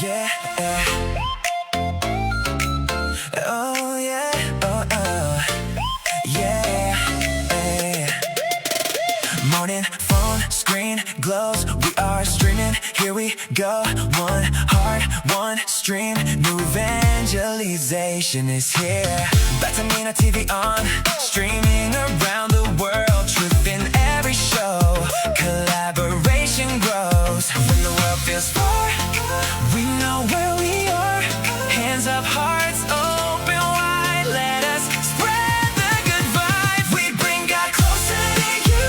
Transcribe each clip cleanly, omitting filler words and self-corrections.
Yeah. Oh yeah. Oh. Yeah. Morning phone screen glows. We are streaming. Here we go. One heart, one stream. New evangelization is here. Batamina TV on. Streaming around the world. Truth in every show. Collaboration grows. When the world feels far, we know where we are. Hands up, hearts open wide. Let us spread the good vibe. We bring God closer to you.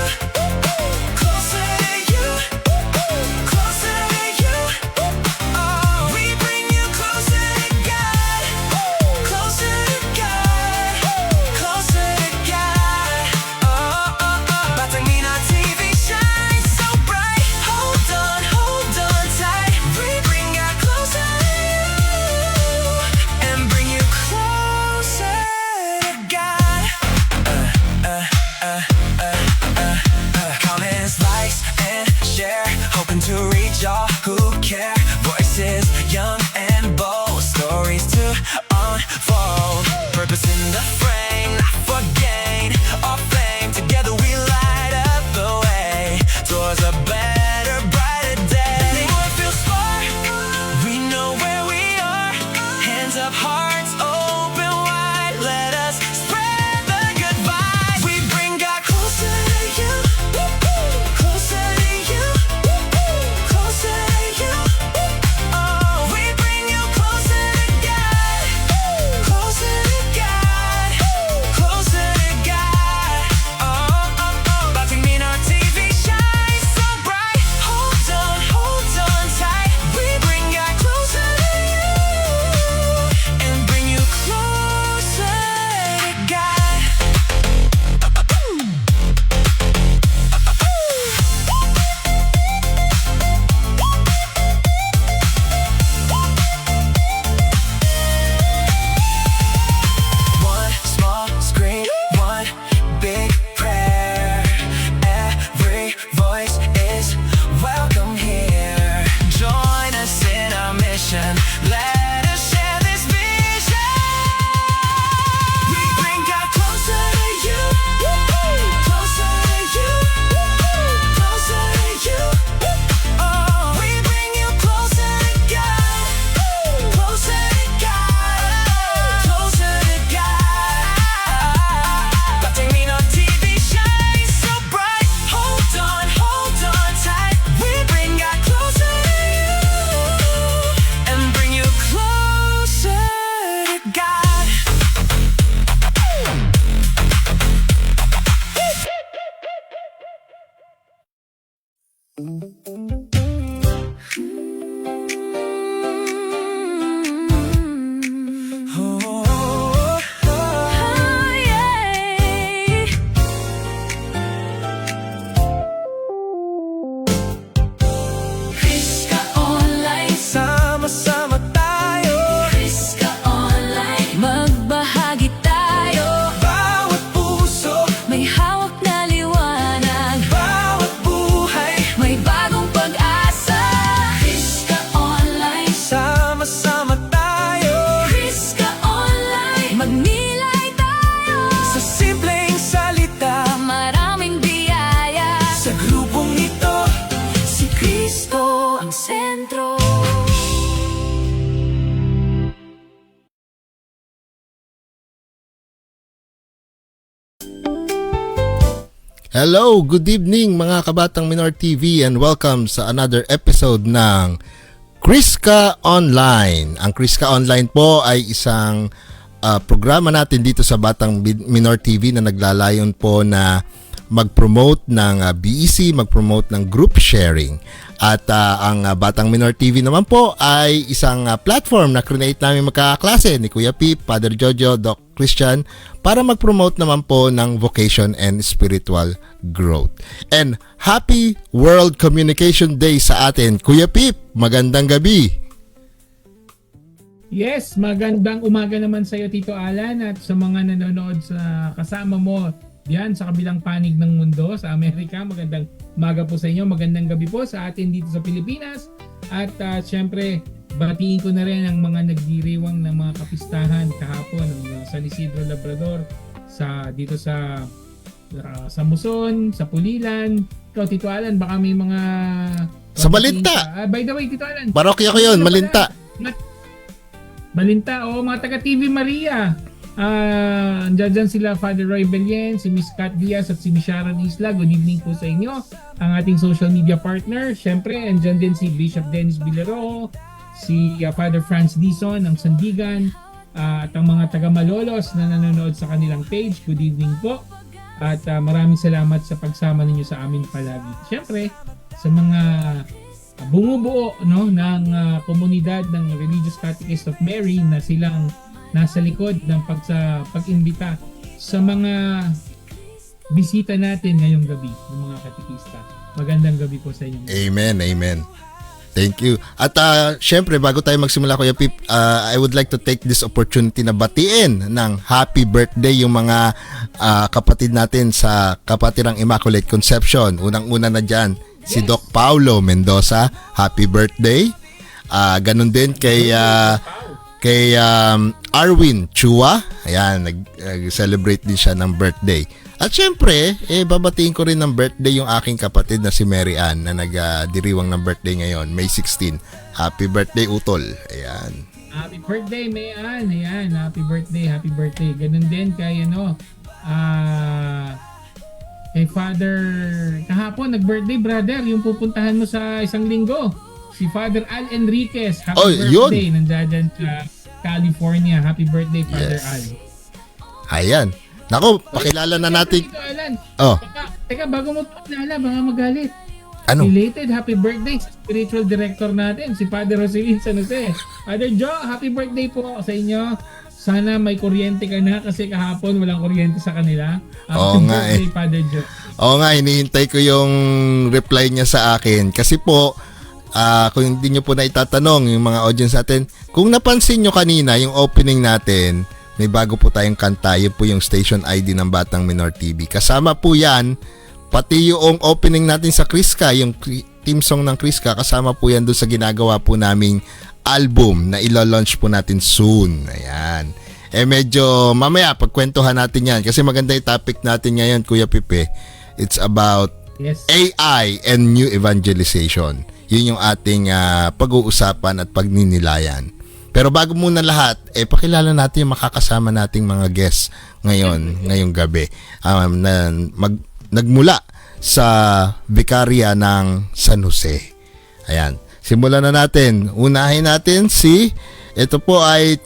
Closer to you. Closer to you. Oh, we bring you closer to God. Closer to God. Closer to God. Oh. Batamina TV shines so bright. Hold on tight. We bring God closer to you and bring you closer to God. Comments, likes, and share. Hoping to reach all who care. Voices young and bold. Stories to unfold. Purpose in the frame, not for gain or fame. Together we light up the way towards a better, brighter day. The world feels far. We know where we are. Hands up, hearts open wide. Let us spread the good vibes. We bring God closer to you. Closer to you. Closer to you. Oh, we bring you closer to God. Closer to God. Closer to God. Oh. Batamina TV shines so bright. Hold on tight. We bring God closer to you and bring you closer to God. One small screen, one big prayer. Every voice is welcome here. Join us in our mission. Let us share this vision. We bring God closer to you. Closer to you. Closer to you. Oh, we bring you closer to God. Closer to God. Closer to God. Batamina TV shines so bright. Hold on tight. We bring God closer to you and bring you closer to God. Kriska Online. Sama-sama tayo. Kriska Online. Magbahagi tayo. Bawat puso may hawak na liwanag. Bawat buhay may bagong pag-asa. Kriska Online. Sama-sama tayo. Kriska Online. Magnilay tayo. Sa simpleng salita, maraming biyaya. Sa grupong ito, si Kristo ang sentro. Hello, good evening mga kabatang Minor TV and welcome sa another episode ng Kriska Online. Ang Kriska Online po ay isang programa natin dito sa Batang Minor TV na naglalayon po na mag-promote ng BEC, mag-promote ng group sharing. At ang Batang Minor TV naman po ay isang platform na create namin magkakaklase ni Kuya Pip, Father Jojo, Doc Christian para mag-promote naman po ng vocation and spiritual growth. And happy World Communication Day sa atin. Kuya Pip, magandang gabi. Yes, magandang umaga naman sa iyo Tito Alan at sa mga nanonood sa kasama mo diyan sa kabilang panig ng mundo sa Amerika. Magandang umaga po sa inyo, magandang gabi po sa atin dito sa Pilipinas. At syempre, batiin ko na rin ang mga nagdiriwang ng mga kapistahan kahapon ng San Isidro Labrador dito sa Muson, sa Pulilan. Ikaw, Tito Alan, baka may mga Sa Malinta. By the way, Tito Alan. Parokya ko yun, Malinta. Malinta, mga taga TV Maria. Andyan sila Father Roy Bellien, si Miss Kat Diaz at si Miss Sharon Isla. Good evening po sa inyo. Ang ating social media partner. Siyempre, andyan din si Bishop Dennis Bilero, si Father Franz Dizon ng Sandigan, at ang mga taga Malolos na nanonood sa kanilang page. Good evening po. At maraming salamat sa pagsama ninyo sa amin palagi. Siyempre, sa mga bumubuo ng komunidad ng Religious Catechist of Mary na silang nasa likod ng pag-imbita sa mga bisita natin ngayong gabi ng mga katekista. Magandang gabi po sa inyo. Amen, amen. Thank you. At syempre, bago tayo magsimula, Kuya Pip, I would like to take this opportunity na batiin ng happy birthday yung mga kapatid natin sa Kapatirang Immaculate Conception. Unang-una na dyan, si Doc Paulo Mendoza. Happy birthday. Ganun din kay Arwin Chua. Ayan, nag-celebrate din siya ng birthday. At syempre, babatiin ko rin ng birthday yung aking kapatid na si Mary Ann na nagdiriwang ng birthday ngayon, May 16. Happy birthday, Utol. Ayan. Happy birthday, May Ann. Ayan, happy birthday, happy birthday. Ganun din kay kay Father kahapon, nag-birthday, brother, yung pupuntahan mo sa isang linggo. Si Father Al Enriquez. Happy birthday. Nandiyan sa California. Happy birthday, Father Al. Ayan. Nako, pakilala na natin. Oh. Teka, bago mo pakilala, baka magalit. Ano? Related, happy birthday sa spiritual director natin, si Father Roselyn San Jose. Father Joe, happy birthday po sa inyo. Sana may kuryente ka na kasi kahapon walang kuryente sa kanila. Happy birthday, Father Joe. Oo nga, hinihintay ko yung reply niya sa akin. Kasi po, kung hindi nyo po na itatanong yung mga audience natin, kung napansin nyo kanina yung opening natin, may bago po tayong kanta. Yun po yung station ID ng Batang Minor TV. Kasama po yan, pati yung opening natin sa Kriska, yung team song ng Kriska, kasama po yan doon sa ginagawa po naming album na ilo-launch po natin soon. Ayan. Medyo mamaya pagkwentuhan natin yan kasi maganda yung topic natin ngayon, Kuya Pipe. It's about AI and new evangelization. Yun yung ating pag-uusapan at pagninilayan. Pero bago muna lahat, pakilala natin yung makakasama nating mga guests ngayong gabi. Nagmula sa Vicaria ng San Jose. Ayan. Simulan na natin. Unahin natin ito po ay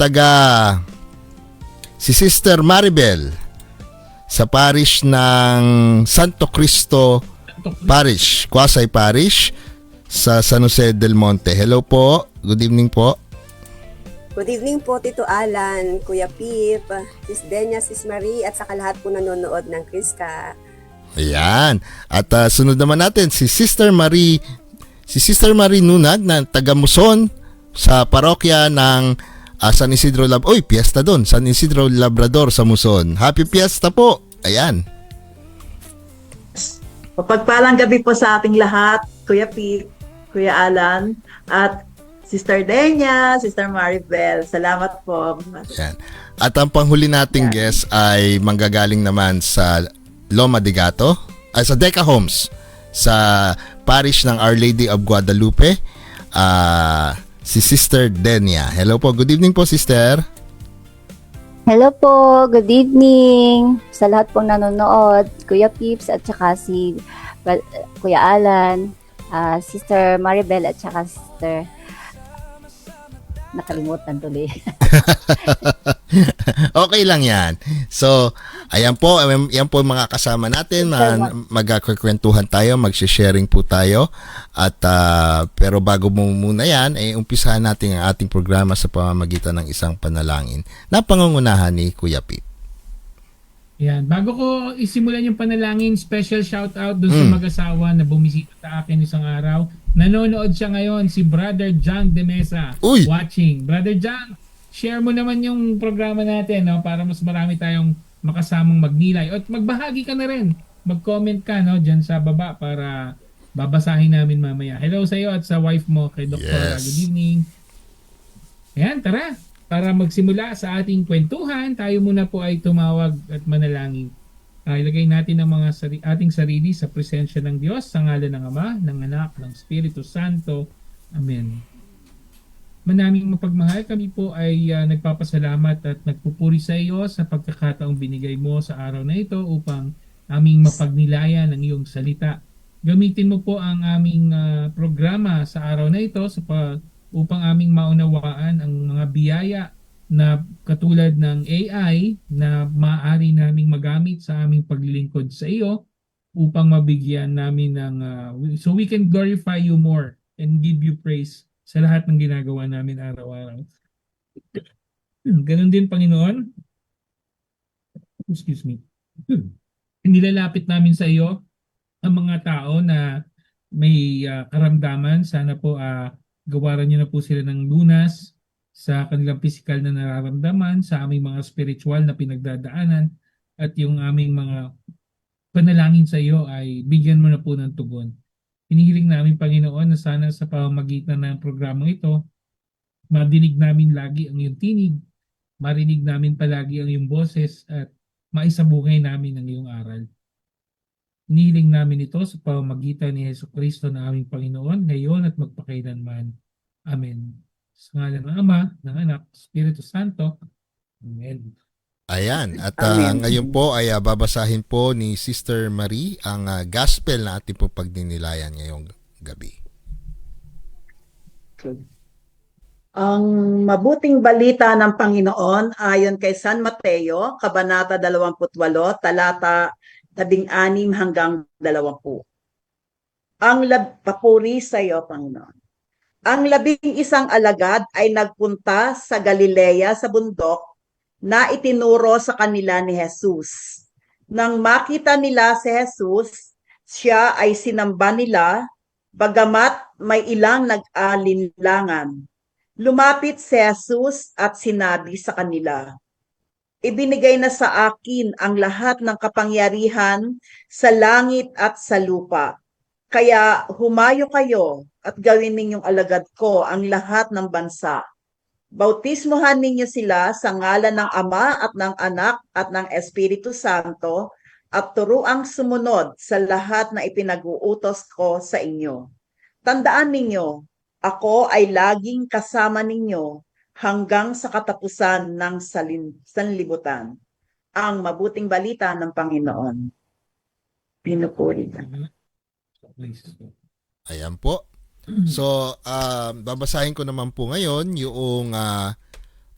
si Sister Maribel sa parish ng Santo Cristo Parish, Quasay Parish sa San Jose del Monte. Hello po. Good evening po. Good evening po, Tito Alan, Kuya Pip, Sis Denya, Sis Marie, at saka lahat po nanonood ng Kriska. Ayan. At sunod naman natin si Sister Marie Nunag na taga Muson sa parokya ng San Isidro Fiesta doon. San Isidro Labrador sa Muson. Happy Fiesta po. Ayan. Mapagpalang gabi po sa ating lahat, Kuya Pip, Kuya Alan, at Sister Denya, Sister Maribel. Salamat po. Yan. At ang panghuli nating guest ay manggagaling naman sa Loma de Gato, sa Deca Homes, sa parish ng Our Lady of Guadalupe, si Sister Denya. Hello po. Good evening po, Sister. Hello po. Good evening sa lahat pong nanonood. Kuya Pips at saka si Kuya Alan, Sister Maribel at saka Sister nakalimutan tuloy. Okay lang yan. So, ayan po mga kasama natin. Magkakwentuhan tayo, mag-sharing po tayo. At pero bago muna yan, umpisahan natin ang ating programa sa pamamagitan ng isang panalangin na pangungunahan ni Kuya Pip. Yan. Bago ko isimulan yung panalangin, special shout out dun sa mag-asawa na bumisita sa akin isang araw. Nanonood siya ngayon, si Brother John de Mesa. Watching. Brother John, share mo naman yung programa natin, no, para mas marami tayong makasamang magnilay. At magbahagi ka na rin. Mag-comment ka, no, dyan sa baba para babasahin namin mamaya. Hello sa iyo at sa wife mo, kay Dr. Yes. Good evening. Ayan, tara. Para magsimula sa ating kwentuhan, tayo muna po ay tumawag at manalangin. Ilagay natin ang mga ating sarili sa presensya ng Diyos sa ngalan ng Ama, ng Anak, ng Espiritu Santo. Amen. Manaming mapagmahal, kami po ay nagpapasalamat at nagpupuri sa iyo sa pagkakataong binigay mo sa araw na ito upang aming mapagnilayan ang iyong salita. Gamitin mo po ang aming programa sa araw na ito upang aming maunawaan ang mga biyaya na katulad ng AI na maaari naming magamit sa aming paglilingkod sa iyo upang mabigyan namin ng so we can glorify you more and give you praise sa lahat ng ginagawa namin araw-araw. Ganon din, Panginoon. Excuse me. Nilalapit namin sa iyo ang mga tao na may karamdaman. Sana po gawaran niyo na po sila ng lunas sa kanilang physical na nararamdaman, sa aming mga spiritual na pinagdadaanan, at yung aming mga panalangin sa iyo ay bigyan mo na po ng tugon. Hinihiling namin, Panginoon, na sana sa pamamagitan ng programang ito, madinig namin lagi ang iyong tinig, marinig namin palagi ang iyong boses, at maisabungay namin ang iyong aral. Hinihiling namin ito sa pamamagitan ni Jesucristo na aming Panginoon, ngayon at magpakailanman. Amen. Sa ngalan ng Ama, ng Anak, Espiritu Santo. Amen. Ayan, at Amen. ngayon po ay babasahin po ni Sister Marie ang gospel na ating po pagdinilayan ngayong gabi. Ang mabuting balita ng Panginoon ayon kay San Mateo, Kabanata 28, talata 16 hanggang 20. Papuri sa iyo, Panginoon. Ang 11 alagad ay nagpunta sa Galilea sa bundok na itinuro sa kanila ni Jesus. Nang makita nila si Jesus, siya ay sinamba nila, bagamat may ilang nag-alinlangan. Lumapit si Jesus at sinabi sa kanila, "Ibinigay na sa akin ang lahat ng kapangyarihan sa langit at sa lupa. Kaya humayo kayo at gawin ninyong alagad ko ang lahat ng bansa. Bautismuhan ninyo sila sa ngalan ng Ama at ng Anak at ng Espiritu Santo at turuang sumunod sa lahat na ipinag-uutos ko sa inyo. Tandaan ninyo, ako ay laging kasama ninyo hanggang sa katapusan ng sanlibutan." Ang mabuting balita ng Panginoon. Pinupuri ka. Please. Ayan po. So, babasahin ko naman po ngayon yung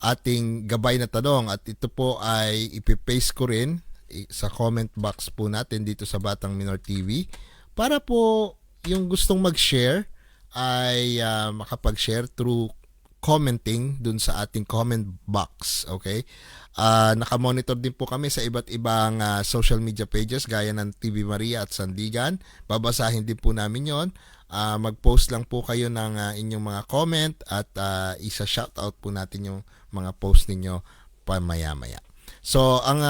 ating gabay na tanong, at ito po ay ipipaste ko rin sa comment box po natin dito sa Batang Minor TV para po yung gustong mag-share ay makapag-share through commenting dun sa ating comment box. Okay? Nakamonitor din po kami sa iba't ibang social media pages gaya ng TV Maria at Sandigan. Babasahin din po namin yon. Mag-post lang po kayo ng inyong mga comment at isa-shoutout po natin yung mga post ninyo pamaya-maya. So, ang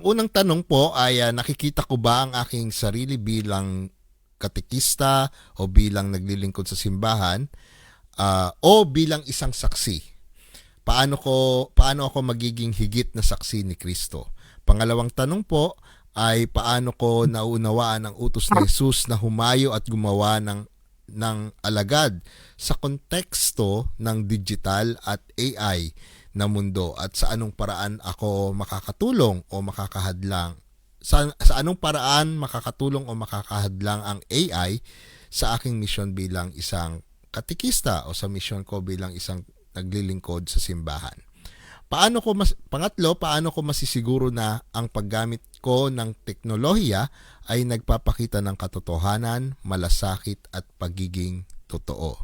unang tanong po ay nakikita ko ba ang aking sarili bilang katekista o bilang naglilingkod sa simbahan o bilang isang saksi? Paano ako magiging higit na saksi ni Kristo? Pangalawang tanong po ay paano ko naunawaan ang utos ni Jesus na humayo at gumawa ng alagad sa konteksto ng digital at AI na mundo, at sa anong paraan ako makakatulong o makakahadlang sa anong paraan makakatulong o makakahadlang ang AI sa aking misyon bilang isang katekista o sa misyon ko bilang isang naglilingkod sa simbahan. Pangatlo, paano ko masisiguro na ang paggamit ko ng teknolohiya ay nagpapakita ng katotohanan, malasakit at pagiging totoo?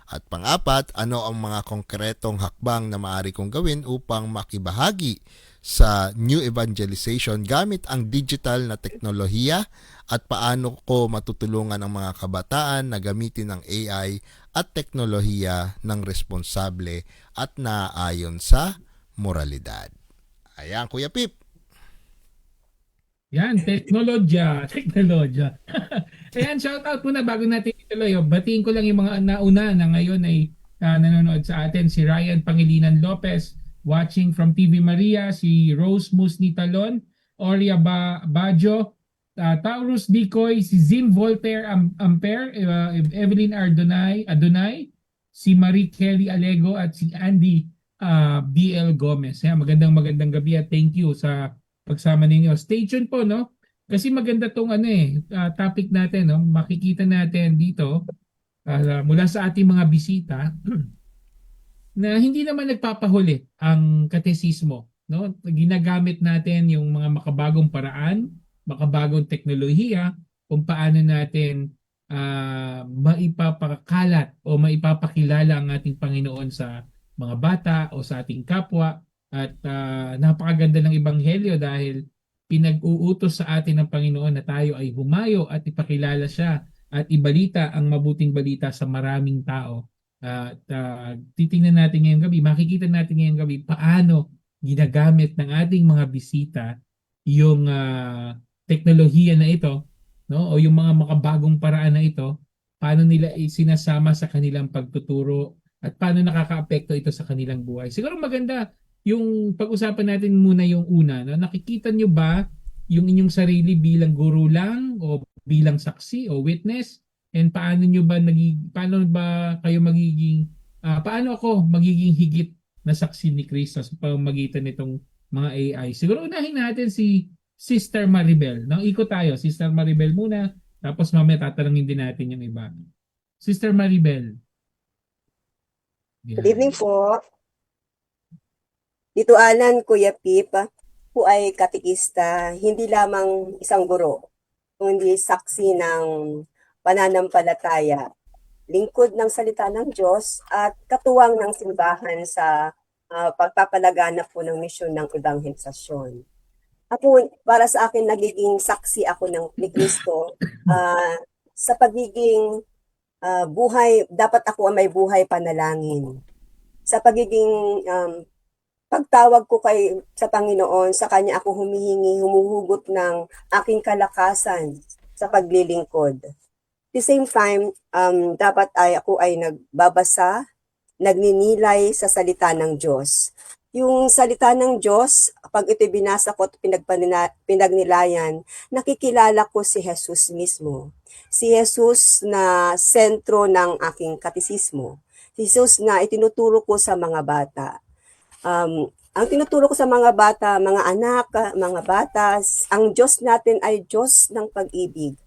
At pang-apat, ano ang mga konkretong hakbang na maaari kong gawin upang makibahagi sa new evangelization gamit ang digital na teknolohiya, at paano ko matutulungan ang mga kabataan na gamitin ang AI at teknolohiya ng responsable at naaayon sa moralidad? Ayan, Kuya Pip. Yan, teknolodya. Ayan, shout out muna bago natin ituloy. Batiin ko lang yung mga nauna na ngayon ay nanonood sa atin. Si Ryan Pangilinan Lopez watching from TV Maria. Si Rose Musni Talon. Oria Bajo. Taurus Bicoy. Si Zim Voltaire Ampere. Evelyn Adonai. Si Marie Kelly Alego at si Andy BL Gomez. Magandang gabi at thank you sa pagsama ninyo. Stay tuned po, no? Kasi maganda tong topic natin, no? Makikita natin dito mula sa ating mga bisita na hindi naman nagpapahuli ang katesismo, no? Ginagamit natin yung mga makabagong paraan, makabagong teknolohiya kung paano natin maipapakalat o maipapakilala ang ating Panginoon sa mga bata o sa ating kapwa. At napakaganda ng ebanghelyo dahil pinag-uutos sa atin ng Panginoon na tayo ay humayo at ipakilala siya at ibalita ang mabuting balita sa maraming tao. At titingnan natin ngayong gabi, makikita natin ngayong gabi paano ginagamit ng ating mga bisita yung teknolohiya na ito, no? O yung mga makabagong paraan na ito, paano nila isinasama sa kanilang pagtuturo at paano nakakaapekto ito sa kanilang buhay. Siguro maganda yung pag-usapan natin muna yung una, no? Nakikita nyo ba yung inyong sarili bilang guro lang o bilang saksi o witness? And paano ako magiging higit na saksi ni Kristo sa pamamagitan nitong mga AI? Siguro unahin natin si Sister Maribel. No? Ikot tayo, Sister Maribel muna, tapos mamaya tatanungin din natin yung iba. Sister Maribel. Good evening po. Dito Alan, Kuya Pip, po ay katikista, hindi lamang isang guro, kundi saksi ng pananampalataya, lingkod ng salita ng Diyos at katuwang ng simbahan sa pagpapalaganap po ng misyon ng evangelisasyon. Ako, para sa akin, nagiging saksi ako ni Kristo sa pagiging buhay, dapat ako may buhay panalangin. Sa pagiging pagtawag ko sa Panginoon, sa Kanya ako humuhugot ng aking kalakasan sa paglilingkod. At the same time, dapat ako ay nagbabasa, nagninilay sa salita ng Diyos. Yung salita ng Diyos, pag ito binasa ko at pinagnilayan, nakikilala ko si Jesus mismo. Si Jesus na sentro ng aking katisismo. Si Jesus na itinuturo ko sa mga bata. Ang tinuturo ko sa mga bata, mga anak, mga bata, ang Diyos natin ay Diyos ng pag-ibig.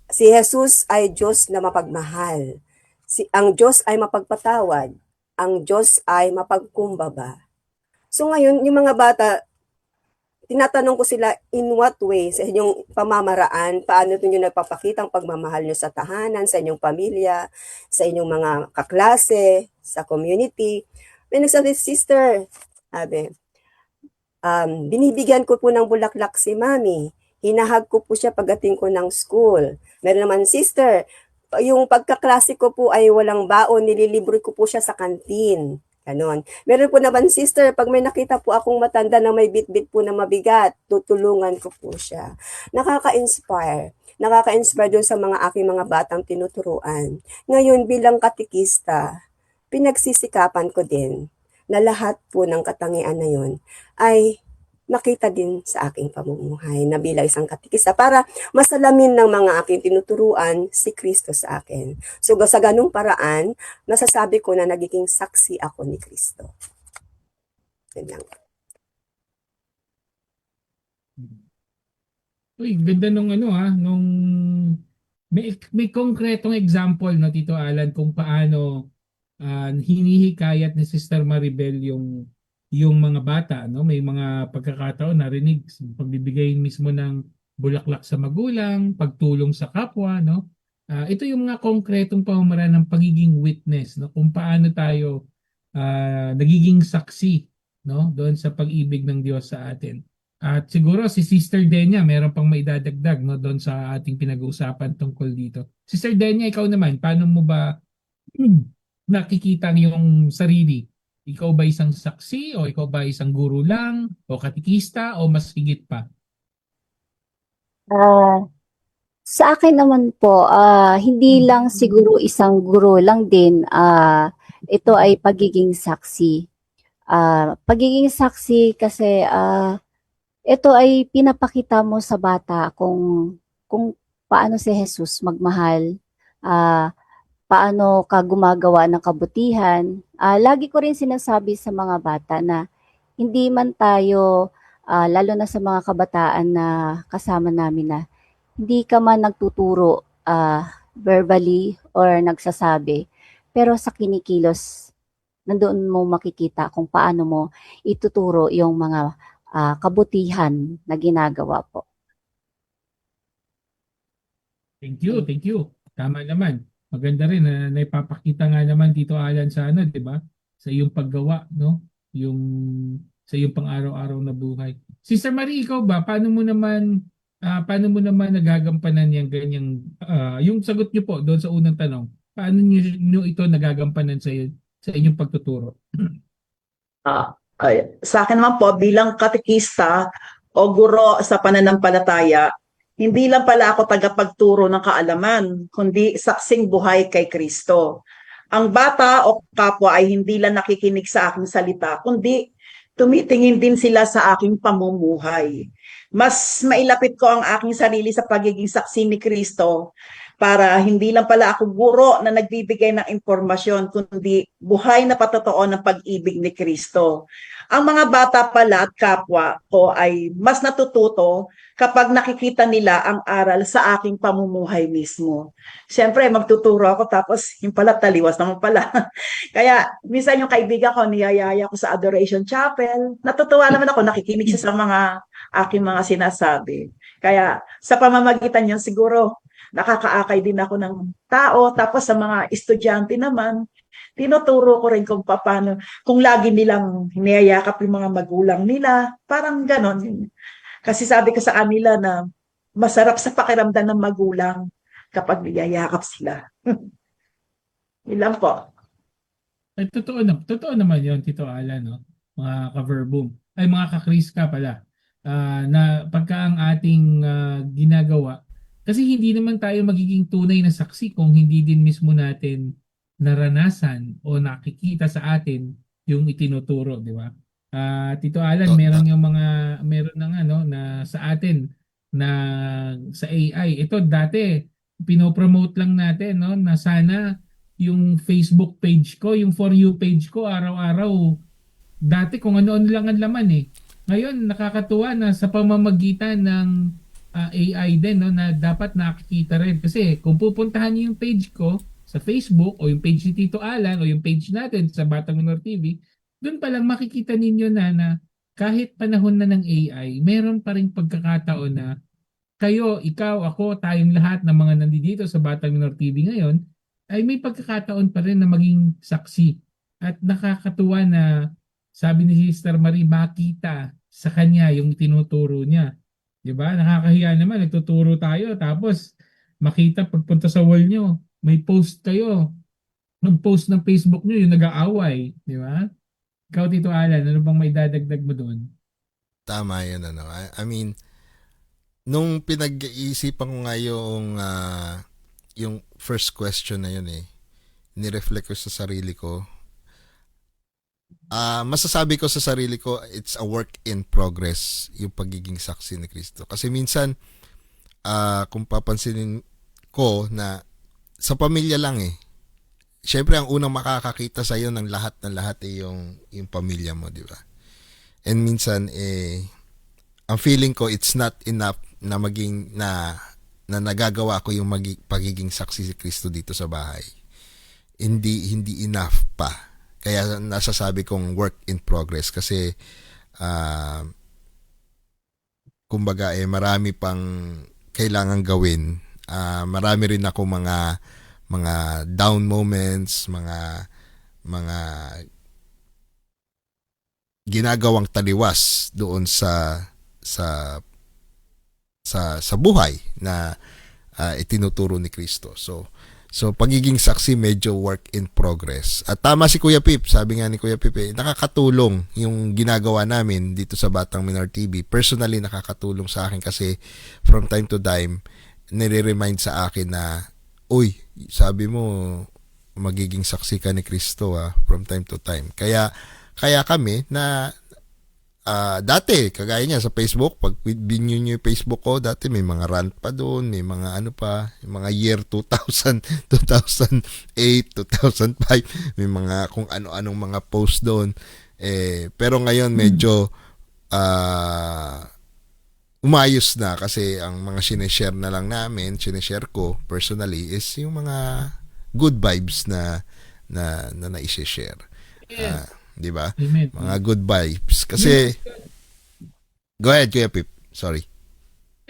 Si Jesus ay Diyos na mapagmahal. Ang Diyos ay mapagpatawad. Ang Diyos ay mapagkumbaba. So ngayon, yung mga bata, tinatanong ko sila, in what way, sa inyong pamamaraan, paano nyo nagpapakita ang pagmamahal nyo sa tahanan, sa inyong pamilya, sa inyong mga kaklase, sa community. May nagsabi, sister, binibigyan ko po ng bulaklak si mami. Hinahag ko po siya pagdating ko ng school. Meron naman, sister, yung pagkaklase ko po ay walang baon, nililibre ko po siya sa kantin. Ganon. Meron po naman, sister, pag may nakita po akong matanda na may bit-bit po na mabigat, tutulungan ko po siya. Nakaka-inspire dun sa mga aking mga batang tinuturuan. Ngayon, bilang katikista, pinagsisikapan ko din na lahat po ng katangian na yun ay nakita din sa aking pamumuhay na bilang isang katikista para masalamin ng mga aking tinuturuan si Kristo sa akin. So sa ganung paraan, nasasabi ko na nagiging saksi ako ni Kristo. Yan lang. Uy, ganda nung nung may konkretong example no Tito Alan kung paano hinihikayat ni Sister Maribel yung mga bata, no? May mga pagkakataon narinig pagbibigay mismo ng bulaklak sa magulang, pagtulong sa kapwa, no? Ito yung mga konkretong pamamaraan ng pagiging witness, no? Kung paano tayo nagiging saksi, no? Doon sa pag-ibig ng Diyos sa atin. At siguro si Sister Denya meron pang maidadagdag, no, doon sa ating pinag-uusapan tungkol dito. Sister Denya, ikaw naman, paano mo ba nakikita yung sarili? Ikaw ba isang saksi o ikaw ba isang guro lang o katikista o mas higit pa? Sa akin naman po, hindi lang siguro isang guro lang din, ito ay pagiging saksi. Pagiging saksi kasi ito ay pinapakita mo sa bata kung paano si Jesus magmahal, ah, paano ka gumagawa ng kabutihan. Lagi ko rin sinasabi sa mga bata na hindi man tayo, lalo na sa mga kabataan na kasama namin na hindi ka man nagtuturo verbally or nagsasabi, pero sa kinikilos, nandoon mo makikita kung paano mo ituturo yung mga kabutihan na ginagawa po. Thank you, thank you. Tama naman. Maganda rin na naipapakita nga naman Tito Alan sa ano, 'di ba? Sa iyong paggawa, no? Yung sa iyong pang-araw-araw na buhay. Sister Marie, ikaw ba paano mo naman nagagampanan yung ganyang yung sagot niyo po doon sa unang tanong? Paano niyo ito nagagampanan sa inyong pagtuturo? Sa akin naman po, bilang katekista o guro sa pananampalataya, hindi lang pala ako tagapagturo ng kaalaman, kundi saksing buhay kay Kristo. Ang bata o kapwa ay hindi lang nakikinig sa aking salita, kundi tumitingin din sila sa aking pamumuhay. Mas mailapit ko ang aking sarili sa pagiging saksi ni Kristo para hindi lang pala ako guro na nagbibigay ng impormasyon, kundi buhay na patotoo ng pag-ibig ni Kristo. Ang mga bata pala at kapwa ko ay mas natututo kapag nakikita nila ang aral sa aking pamumuhay mismo. Siyempre, magtuturo ako tapos yung pala taliwas naman pala. Kaya minsan yung kaibigan ko, niyayaya ko sa Adoration Chapel. Natutuwa naman ako, nakikinig siya sa mga aking mga sinasabi. Kaya sa pamamagitan niyan siguro, nakakaakay din ako ng tao. Tapos sa mga estudyante naman, tinuturo ko rin kung paano, kung lagi nilang niyayakap yung mga magulang nila, parang ganon. Kasi sabi ko sa kanila na masarap sa pakiramdam ng magulang kapag niyayakap sila. Ilan po. Ay, totoo naman yun, Tito Alan, no? Mga ka-verbum. Ay, mga ka-Kriska pala. Na pagka ang ating ginagawa, kasi hindi naman tayo magiging tunay na saksi kung hindi din mismo natin naranasan o nakikita sa atin yung itinuturo, di ba? Tito Alan, meron ng ano na sa atin na sa AI. Ito dati pinopromote lang natin, no, na sana yung Facebook page ko, yung For You page ko araw-araw dati kung ano-ano lang ang laman eh. Ngayon nakakatuwa na sa pamamagitan ng AI din, no, na dapat nakikita rin kasi kung pupuntahan niyo yung page ko sa Facebook o yung page ni Tito Alan o yung page natin sa Batang Minor TV, doon pa lang makikita ninyo na kahit panahon na ng AI, meron pa ring pagkakataon na kayo, ikaw, ako, tayong lahat ng mga nandito sa Batang Minor TV ngayon ay may pagkakataon pa rin na maging saksi. At nakakatuwa na sabi ni Sister Marie, makita sa kanya yung tinuturo niya. Diba? Nakakahiya naman, nagtuturo tayo tapos makita pagpunta sa wall nyo, may post kayo. Ng post ng Facebook nyo, yung nag-aaway. Di ba? Ikaw, Tito Alan, ano bang may dadagdag mo doon? Tama yun, ano. I mean, nung pinag-iisipan ko nga yung first question na yun nireflect ko sa sarili ko. Masasabi ko sa sarili ko, it's a work in progress, yung pagiging saksi ni Kristo. Kasi minsan, kung papansinin ko na sa pamilya lang syempre ang unang makakakita sa iyo ng lahat yung pamilya mo, di ba? And minsan ang feeling ko it's not enough na maging na nagagawa ko yung pagiging saksi si Kristo dito sa bahay. Hindi enough pa. Kaya nasasabi kong work in progress kasi kumbaga marami pang kailangan gawin. Marami rin ako mga down moments, mga ginagawang taliwas doon sa buhay na itinuturo ni Kristo. So pagiging saksi medyo work in progress. At tama si Kuya Pip, sabi nga ni Kuya Pip, nakakatulong yung ginagawa namin dito sa Batang Minor TV. Personally nakakatulong sa akin kasi from time to time nire-remind sa akin na, uy, sabi mo, magiging saksi ka ni Kristo from time to time. Kaya kami na dati, kagaya niya sa Facebook, pag binyo nyo yung Facebook ko, dati may mga rant pa doon, may mga ano pa, yung mga year 2000, 2008, 2005, may mga kung ano-anong mga post doon. Pero ngayon medyo umayos na kasi ang mga sineshare na lang namin, sineshare ko personally is yung mga good vibes na na-share. Yes. 'Di ba? Amen. Mga good vibes. Kasi, go ahead, Kuya Pip. Sorry.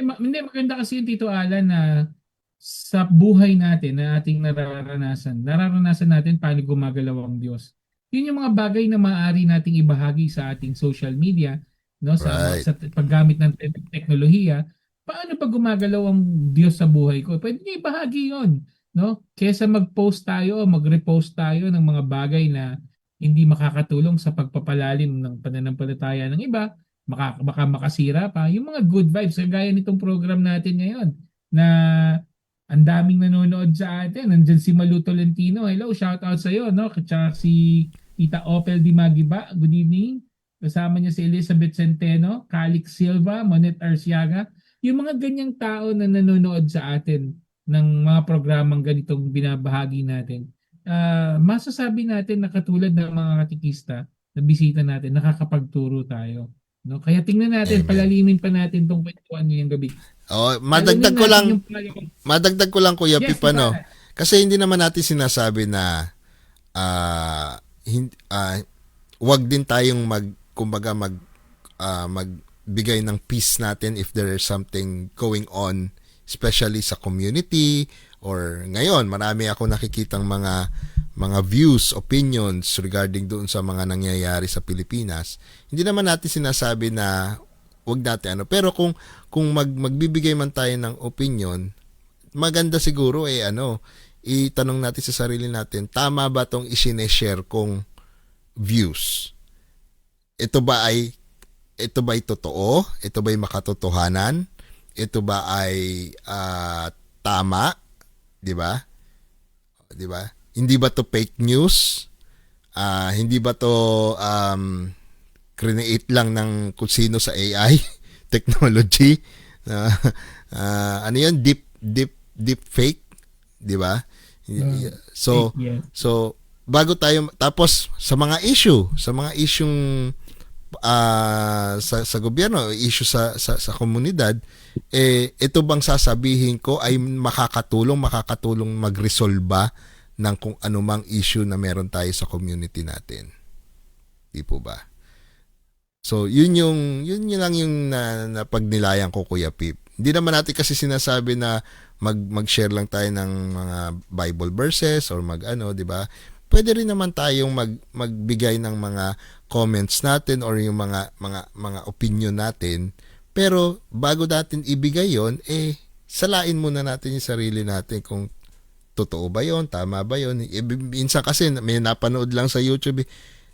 Hindi, maganda kasi yung Tito Alan na sa buhay natin na ating nararanasan natin paano gumagalaw ang Diyos. Yun yung mga bagay na maaari nating ibahagi sa ating social media, no, Right. sa paggamit ng teknolohiya. Paano ba gumagalaw ang Diyos sa buhay ko? Pwede niyo ibahagi yun, no? Kesa mag-post tayo o mag-repost tayo ng mga bagay na hindi makakatulong sa pagpapalalim ng pananampalataya ng iba, baka makasira pa. Yung mga good vibes, kagaya nitong program natin ngayon na ang daming nanonood sa atin. Nandiyan si Malu Tolentino. Hello, shout out sa iyo, no? At si Tita Opel Di Magiba. Good evening. Kasama niya si Elizabeth Centeno, Calix Silva, Monet Arciaga. Yung mga ganyang tao na nanonood sa atin ng mga programang ganitong binabahagi natin. Masasabi natin na katulad ng mga katikista na bisita natin, nakakapagturo tayo. No? Kaya tingnan natin, Amen. palalimin pa natin itong kwentuhan ngayong gabi. Madagdag ko lang, Kuya Yes, Pip, ano? Tita. Kasi hindi naman natin sinasabi na wag din tayong magbigay ng peace natin if there is something going on, especially sa community or ngayon marami ako nakikitang mga views, opinions regarding doon sa mga nangyayari sa Pilipinas. Hindi naman natin sinasabi na wag natin pero kung magbibigay man tayo ng opinion, maganda siguro itanong natin sa sarili natin, tama ba tong isineshare kong views? Ito ba ay totoo? Ito ba ay makatotohanan? Ito ba ay tama? 'Di ba? 'Di ba? Hindi ba to fake news? Hindi ba to create lang ng kung sino sa AI technology? Ano 'yan? Deep fake, 'di ba? So Yes. bago tayo tapos sa mga isyung sa gobyerno, issue sa komunidad, ito bang sasabihin ko ay makakatulong magresolba ng kung anumang issue na meron tayo sa community natin. Di po ba? So, yun lang yung napagnilayan ko, Kuya Pip. Hindi naman natin kasi sinasabi na mag-share lang tayo ng mga Bible verses or di ba? Pwede rin naman tayong magbigay ng mga comments natin or yung mga opinion natin. Pero bago natin ibigay yon, salain muna natin yung sarili natin kung totoo ba yon, tama ba yon. Minsan kasi may napanood lang sa YouTube,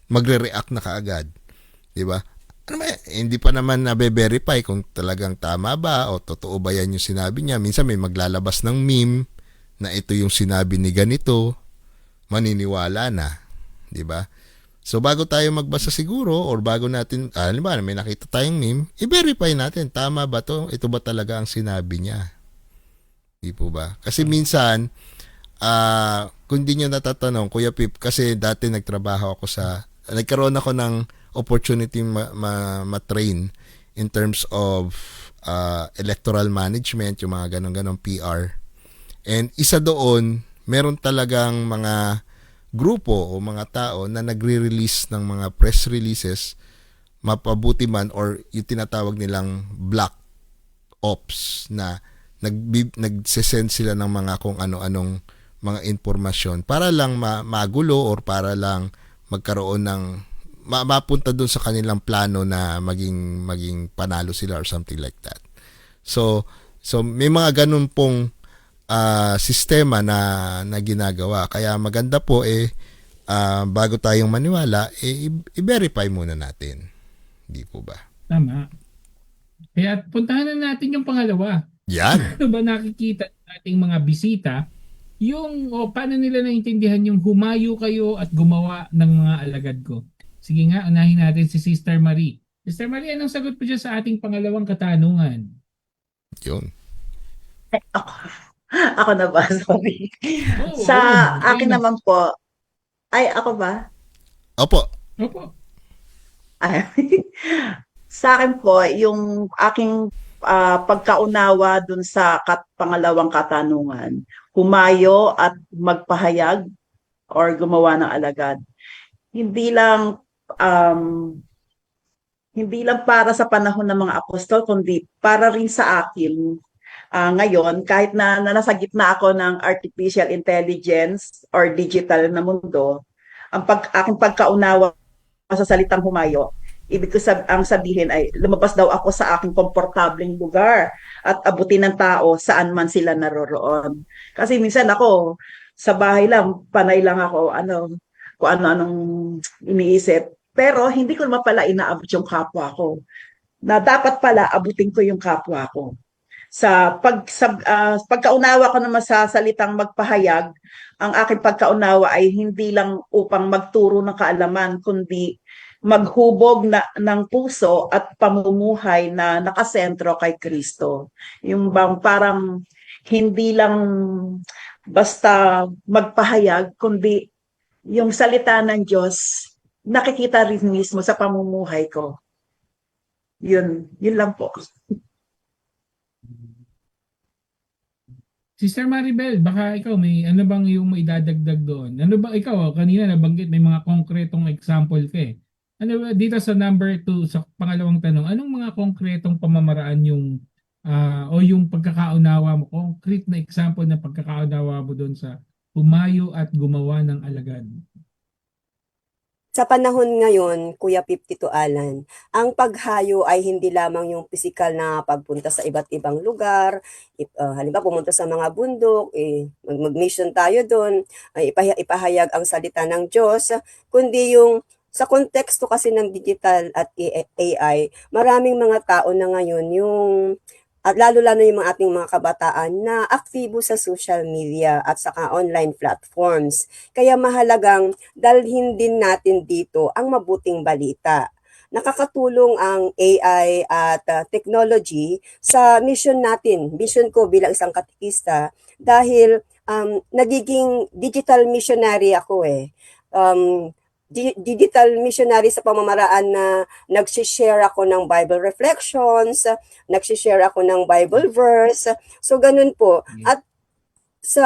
magre-react na kaagad. 'Di ba? Hindi pa naman nabe-verify kung talagang tama ba o totoo ba yan yung sinabi niya. Minsan may maglalabas ng meme na ito yung sinabi ni ganito, maniniwala na, 'di ba? So bago tayo magbasa siguro or bago natin, halimbawa may nakita tayong meme, i-verify natin, tama ba to? Ito ba talaga ang sinabi niya? Di po ba? Kasi minsan, kung di nyo natatanong, Kuya Pip, kasi dati nagkaroon ako ng opportunity ma-train in terms of electoral management, yung mga ganong PR. And isa doon, meron talagang mga grupo o mga tao na nagre-release ng mga press releases, mapabuti man or yung tinatawag nilang black ops, na nagsesend sila ng mga kung ano-anong mga informasyon para lang magulo or para lang magkaroon ng mapunta doon sa kanilang plano na maging panalo sila or something like that. So may mga ganun pong sistema na ginagawa. Kaya maganda po bago tayong maniwala, i-verify muna natin. Di po ba? Tama. Kaya puntahan na natin yung pangalawa. Yan. Ano ba nakikita ng ating mga bisita yung paano nila naintindihan yung humayo kayo at gumawa ng mga alagad ko? Sige nga, unahin natin si Sister Marie. Sister Marie, anong sagot po dyan sa ating pangalawang katanungan? Yun. Ako, ako na ba? Sorry. Oo, Sa kayo akin na. naman po, ay ako ba? Opo. Opo. Ay, sa akin po, yung aking pagkaunawa dun sa pangalawang katanungan, humayo at magpahayag or gumawa ng alagad. Hindi lang um, hindi lang para sa panahon ng mga apostol, kundi para rin sa akin. Ngayon, kahit na nasa gitna ako ng artificial intelligence or digital na mundo, aking pagkaunawa sa salitang humayo, ibig ko ang sabihin ay lumabas daw ako sa aking komportableng lugar at abutin ng tao saan man sila naroroon. Kasi minsan ako, sa bahay lang, panay lang ako, kung ano-anong iniisip. Pero hindi ko naman pala inaabot yung kapwa ko. Na dapat pala abutin ko yung kapwa ko. Pagkaunawa ko naman sa salitang magpahayag, ang aking pagkaunawa ay hindi lang upang magturo ng kaalaman, kundi maghubog ng puso at pamumuhay na nakasentro kay Kristo. Yung bang parang hindi lang basta magpahayag, kundi yung salita ng Diyos, nakikita rin mismo sa pamumuhay ko. Yun lang po. Sister Maribel, baka ikaw may ano bang yung maidadagdag doon? Ano ba ikaw, kanina nabanggit may mga konkretong example ka eh. Ano ba dito sa number 2 sa pangalawang tanong, anong mga konkretong pamamaraan yung o yung pagkakaunawa mo, concrete na example na pagkakaunawa mo doon sa humayo at gumawa ng alagad? Sa panahon ngayon, Kuya 52 Alan, ang paghayo ay hindi lamang yung pisikal na pagpunta sa iba't ibang lugar. Halimbawa, pumunta sa mga bundok, mag-mission tayo doon, ipahayag ang salita ng Diyos, kundi yung sa konteksto kasi ng digital at AI, maraming mga tao na ngayon yung at lalo-lalo yung mga ating mga kabataan na aktibo sa social media at saka online platforms. Kaya mahalagang dalhin din natin dito ang mabuting balita. Nakakatulong ang AI at technology sa mission natin, mission ko bilang isang katikista, dahil nagiging digital missionary ako eh. Digital missionary sa pamamaraan na nagsishare ako ng Bible reflections, nagsishare ako ng Bible verse. So ganun po. At sa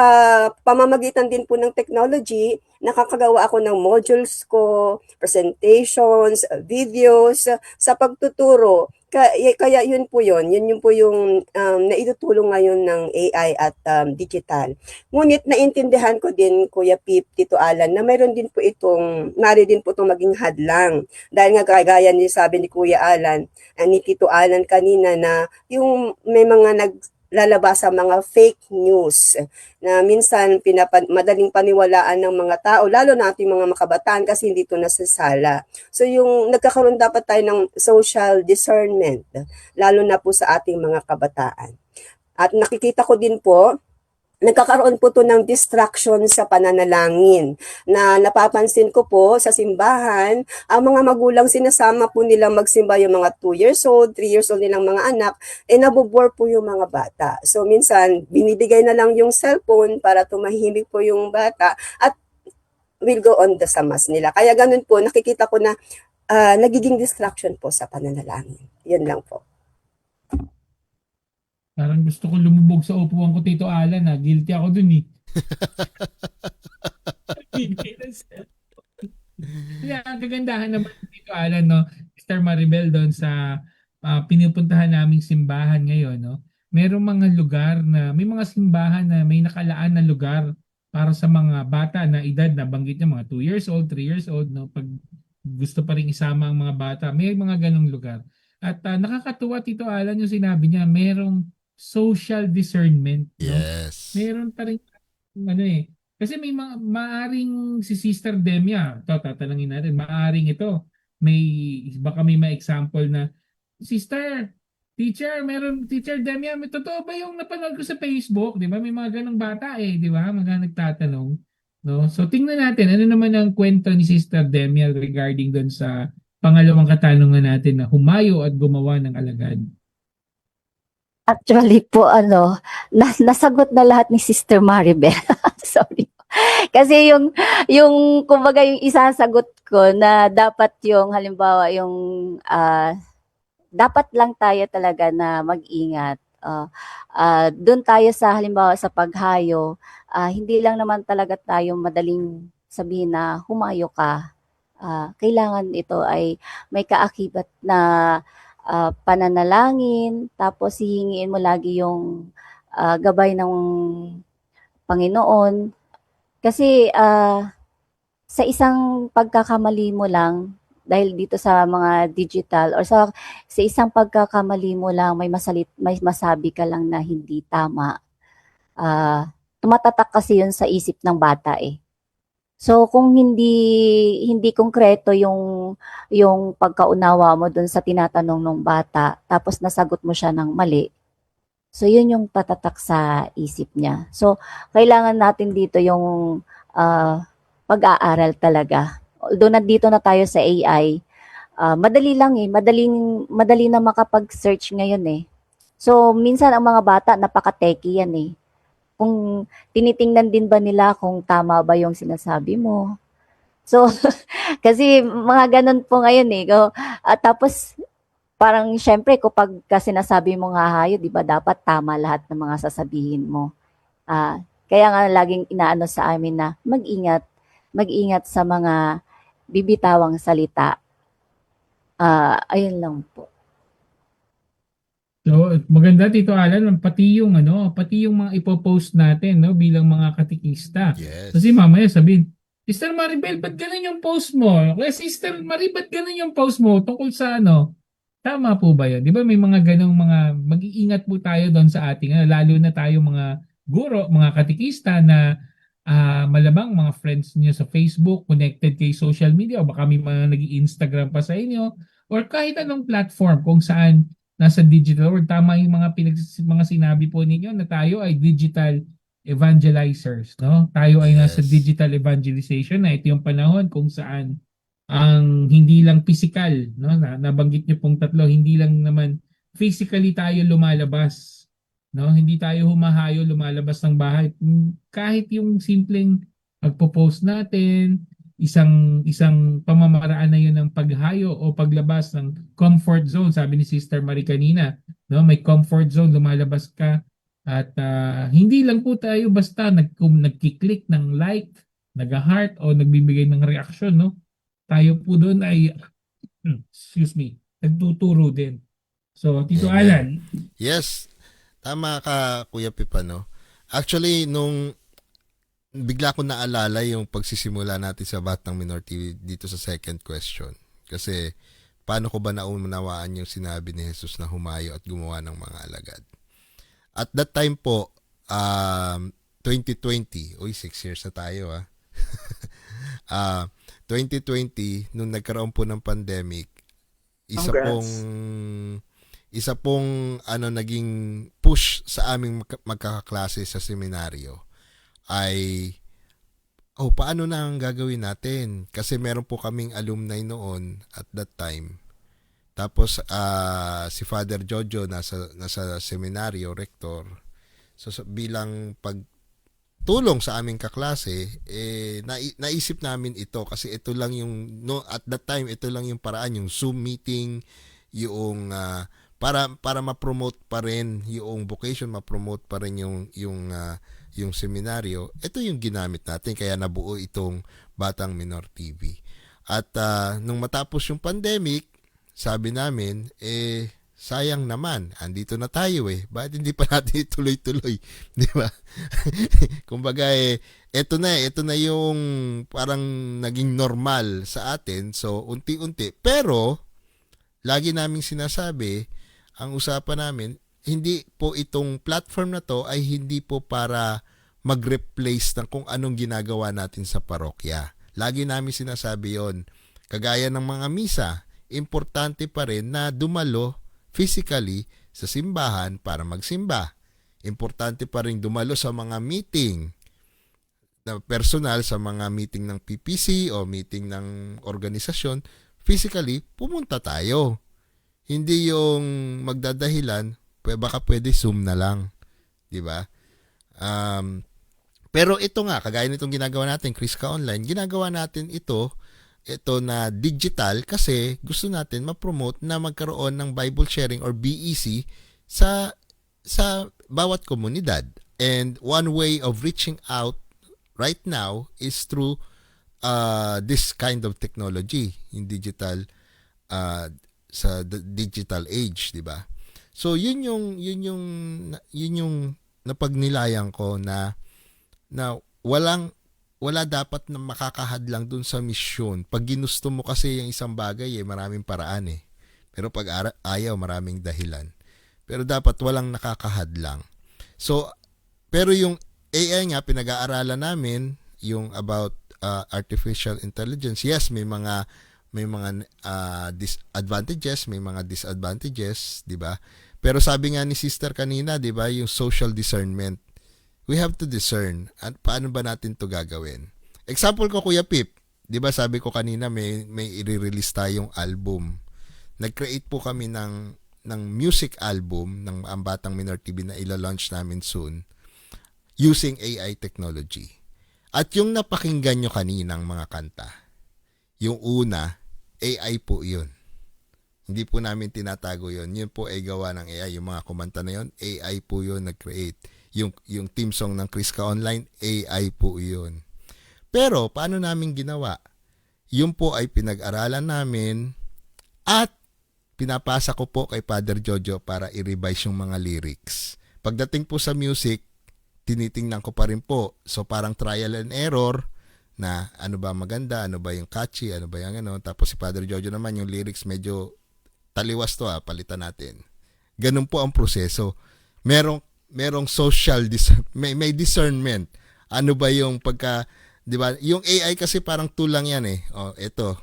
pamamagitan din po ng technology, nakakagawa ako ng modules ko, presentations, videos sa pagtuturo. Kaya yun po yun. Yun po yung naitutulong ngayon ng AI at digital. Ngunit naintindihan ko din, Kuya Pip, Tito Alan, na mayroon din po mari din po itong maging hadlang. Dahil nga gaya ni sabi ni Kuya Alan, ni Tito Alan kanina na yung may mga lalabas sa mga fake news na minsan madaling paniwalaan ng mga tao, lalo na ating mga makabataan kasi hindi ito nasasala. So yung nagkakaroon dapat tayo ng social discernment, lalo na po sa ating mga kabataan. At nakikita ko din po, nagkakaroon po to ng distraction sa pananalangin na napapansin ko po sa simbahan, ang mga magulang sinasama po nilang magsimba yung mga 2 years old, 3 years old nilang mga anak, nabobore po yung mga bata. So minsan, binibigay na lang yung cellphone para tumahimik po yung bata at will go on sa mass nila. Kaya ganun po, nakikita ko na nagiging distraction po sa pananalangin. Yun lang po. Parang gusto ko lumubog sa upuan ko, Tito Alan ha. Guilty ako dun eh. Kaya ang kagandahan naman Tito Alan, no, Mr. Maribel doon sa pinupuntahan naming simbahan ngayon, no. Merong mga lugar na may mga simbahan na may nakalaan na lugar para sa mga bata na edad na banggit niya mga 2 years old, 3 years old, no, pag gusto pa rin isama ang mga bata, may mga ganong lugar. At nakakatuwa Tito Alan yung sinabi niya, merong social discernment, no? Yes. Meron pa rin ano eh. Kasi may maaring si Sister Demia, tatanungin natin, maaring ito, baka may ma-example na, Sister, Teacher Demian, may totoo ba yung napanood ko sa Facebook? Di ba? May mga ganong bata eh, di ba? Mga nagtatanong. No? So tingnan natin, ano naman ang kwento ni Sister Demian regarding doon sa pangalawang katanungan natin na humayo at gumawa ng alagad. Actually po, nasagot na lahat ni Sister Maribel. Sorry. Kasi kumbaga yung isasagot ko na dapat yung, halimbawa, dapat lang tayo talaga na mag-ingat. Doon tayo sa, halimbawa, sa paghayo, hindi lang naman talaga tayo madaling sabihin na humayo ka. Kailangan ito ay may kaakibat na pananalangin, tapos hihingiin mo lagi yung gabay ng Panginoon. Kasi sa isang pagkakamali mo lang, dahil dito sa mga digital or sa isang pagkakamali mo lang, may masabi ka lang na hindi tama. Tumatatak kasi yun sa isip ng bata eh. So kung hindi konkreto yung pagkaunawa mo dun sa tinatanong ng bata, tapos nasagot mo siya ng mali, so yun yung tatatak sa isip niya. So kailangan natin dito yung pag-aaral talaga. Although nandito na tayo sa AI, madali lang eh, madali na makapag-search ngayon eh. So minsan ang mga bata napaka-techy yan eh. Kung tinitingnan din ba nila kung tama ba yung sinasabi mo. So kasi mga ganun po ngayon eh. Tapos parang syempre kapag sinasabi mo nga hayo, di ba dapat tama lahat ng mga sasabihin mo. Kaya nga laging inaano sa amin na mag-ingat sa mga bibitawang salita. Ayun lang po. So, maganda Tito Alan, pati yung mga ipopost natin, no, bilang mga katikista. Yes. Kasi mamaya sabihin, Sister Maribel, ba't ganun yung post mo? Kaya Sister Marie, ba't ganun yung post mo tungkol sa ano? Tama po ba yun? Di ba may mga ganong mag-iingat po tayo doon sa ating, lalo na tayo mga guro, mga katikista na malamang mga friends niyo sa Facebook, connected kay social media, o baka may mga nag-i-Instagram pa sa inyo, or kahit anong platform kung saan nasa digital world. Tama yung mga sinabi po ninyo na tayo ay digital evangelizers, no? Tayo ay nasa Yes. digital evangelization na ito yung panahon kung saan ang hindi lang physical, no? Nabanggit niyo pong tatlo, hindi lang naman physically tayo lumalabas, no? Hindi tayo humahayo lumalabas ng bahay. Kahit yung simpleng pagpo-post natin, isang pamamaraan na yun ng paghayo o paglabas ng comfort zone. Sabi ni Sister Marie kanina, no? May comfort zone, lumalabas ka at hindi lang po tayo basta nagki-click ng like, nag-heart o nagbibigay ng reaksyon, no? Tayo po doon ay nagtuturo din. So, Tito Alan. Yes. Tama ka, Kuya Pipa, no? Actually, nung bigla ko naalala yung pagsisimula natin sa Batang Minor TV dito sa second question. Kasi, paano ko ba naunawaan yung sinabi ni Jesus na humayo at gumawa ng mga alagad? At that time po, 2020, 6 years na tayo 2020, nung nagkaroon po ng pandemic, isa pong naging push sa aming magkakaklase sa seminaryo ay paano na ang gagawin natin? Kasi meron po kaming alumni noon at that time. Tapos si Father Jojo nasa seminaryo, rector. So bilang pagtulong sa aming kaklase, naisip namin ito kasi ito lang yung at that time ito lang yung paraan, yung Zoom meeting, yung para ma-promote pa rin yung vocation, ma-promote pa rin yung seminaryo. Ito yung ginamit natin kaya nabuo itong Batang Minor TV. At nung matapos yung pandemic, sabi namin, sayang naman, andito na tayo bakit hindi pa natin ituloy-tuloy, di ba? Kumbaga ito na yung parang naging normal sa atin, so unti-unti. Pero lagi naming sinasabi, ang usapan namin, hindi po itong platform na to ay hindi po para mag-replace ng kung anong ginagawa natin sa parokya. Lagi namin sinasabi yon. Kagaya ng mga misa, importante pa rin na dumalo physically sa simbahan para magsimba. Importante pa rin dumalo sa mga meeting na personal, sa mga meeting ng PPC o meeting ng organisasyon. Physically, pumunta tayo. Hindi yung magdadahilan, baka pwede Zoom na lang. Di ba? Pero ito nga, kagaya nitong ginagawa natin, Kriska Online, ginagawa natin ito na digital kasi gusto natin ma-promote na magkaroon ng Bible sharing or BEC sa bawat komunidad. And one way of reaching out right now is through this kind of technology in digital, sa digital age, di ba? So yun yung napagnilayan ko na wala dapat na makakahadlang dun sa misyon. Pag ginusto mo kasi yung isang bagay, maraming paraan eh. Pero pag ayaw, maraming dahilan. Pero dapat walang nakakahadlang. So, pero yung AI nga, pinag-aaralan namin, yung about artificial intelligence. Yes, may mga advantages, may mga disadvantages, di ba? Pero sabi nga ni sister kanina, di ba, yung social discernment. We have to discern. At paano ba natin to gagawin? Example ko, Kuya Pip. Di ba sabi ko kanina may i-release tayong album. Nag-create po kami ng music album ng Ang Batang Minor TV na ila-launch namin soon using AI technology. At yung napakinggan nyo kaninang mga kanta, yung una, AI po yun. Hindi po namin tinatago yun. Yun po ay gawa ng AI. Yung mga kumanta na yun, AI po yun nag-create. Yung theme song ng Kriska Online, AI po yun. Pero, paano namin ginawa? Yun po ay pinag-aralan namin at pinapasa ko po kay Father Jojo para i-revise yung mga lyrics. Pagdating po sa music, tinitingnan ko pa rin po. So, parang trial and error na ano ba maganda, ano ba yung catchy, ano ba yung ano. Tapos si Father Jojo naman, yung lyrics medyo taliwas to palitan natin. Ganun po ang proseso. Merong social may discernment. Ano ba yung pagka, 'di ba? Yung AI kasi parang tool lang 'yan eh. Oh, ito.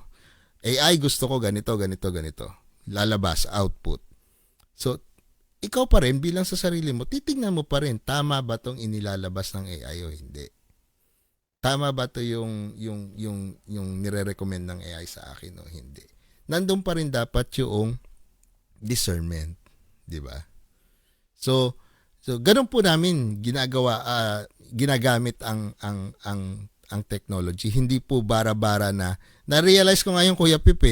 AI gusto ko ganito. Lalabas output. So ikaw pa rin bilang sa sarili mo, titingnan mo pa rin tama ba 'tong inilalabas ng AI o hindi. Tama ba 'to yung nire-recommend ng AI sa akin o hindi. Nandun pa rin dapat yung discernment, 'di ba? So ganun po namin ginagamit ang technology. Hindi po bara-bara na-realize ko ngayon, Kuya Pip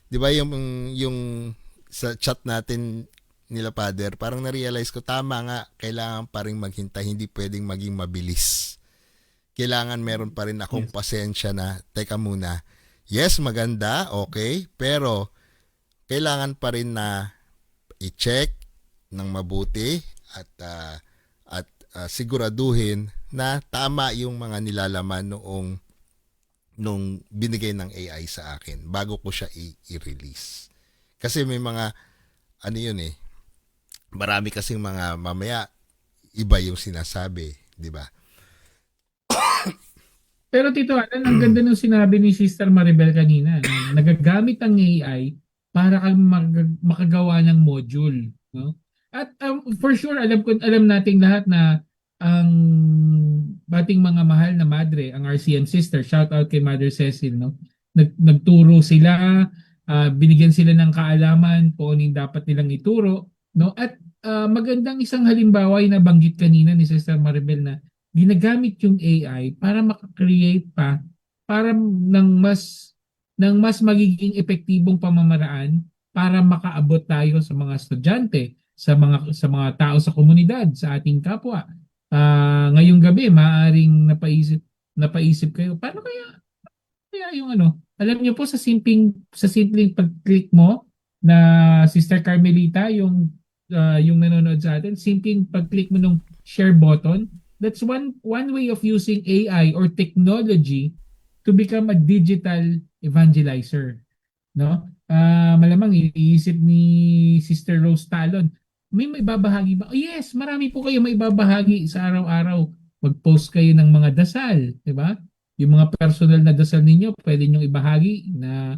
'di ba yung sa chat natin nila Father, parang na-realize ko tama nga, kailangan pa rin maghintay, hindi pwedeng maging mabilis. Kailangan meron pa rin akong pasensya na teka muna. Yes, maganda, okay, pero kailangan pa rin na i-check ng mabuti at siguraduhin na tama yung mga nilalaman nung binigay ng AI sa akin bago ko siya i-release. Kasi may mga marami kasing mga mamaya iba yung sinasabi, di ba? Pero Tito Alan, ang ganda ng sinabi ni Sister Maribel kanina, na nagagamit ang AI para kang makagawa ng module, no? At for sure alam nating lahat na ang bating mga mahal na madre, ang RCN sister, shout out kay Mother Cecil, no? Nagturo sila, binigyan sila ng kaalaman kung anong dapat nilang ituro, no? At magandang isang halimbawa ay nabanggit kanina ni Sister Maribel na ginagamit yung AI para maka-create pa para ng mas magiging epektibong pamamaraan para makaabot tayo sa mga estudyante, sa mga tao sa komunidad, sa ating kapwa. Ngayong gabi maaring napaisip kayo, paano kaya yung alam niyo po sa simpleng pag-click mo na Sister Carmelita, yung nanonood sa atin, simpleng pag-click mo ng share button, that's one way of using AI or technology to become a digital evangelizer, no? Malamang iisip ni Sister Rose Talon, may maibabahagi ba? Oh, yes, marami po kayo maibabahagi sa araw-araw. Mag-post kayo ng mga dasal, di ba? Yung mga personal na dasal ninyo, pwede nyo ibahagi na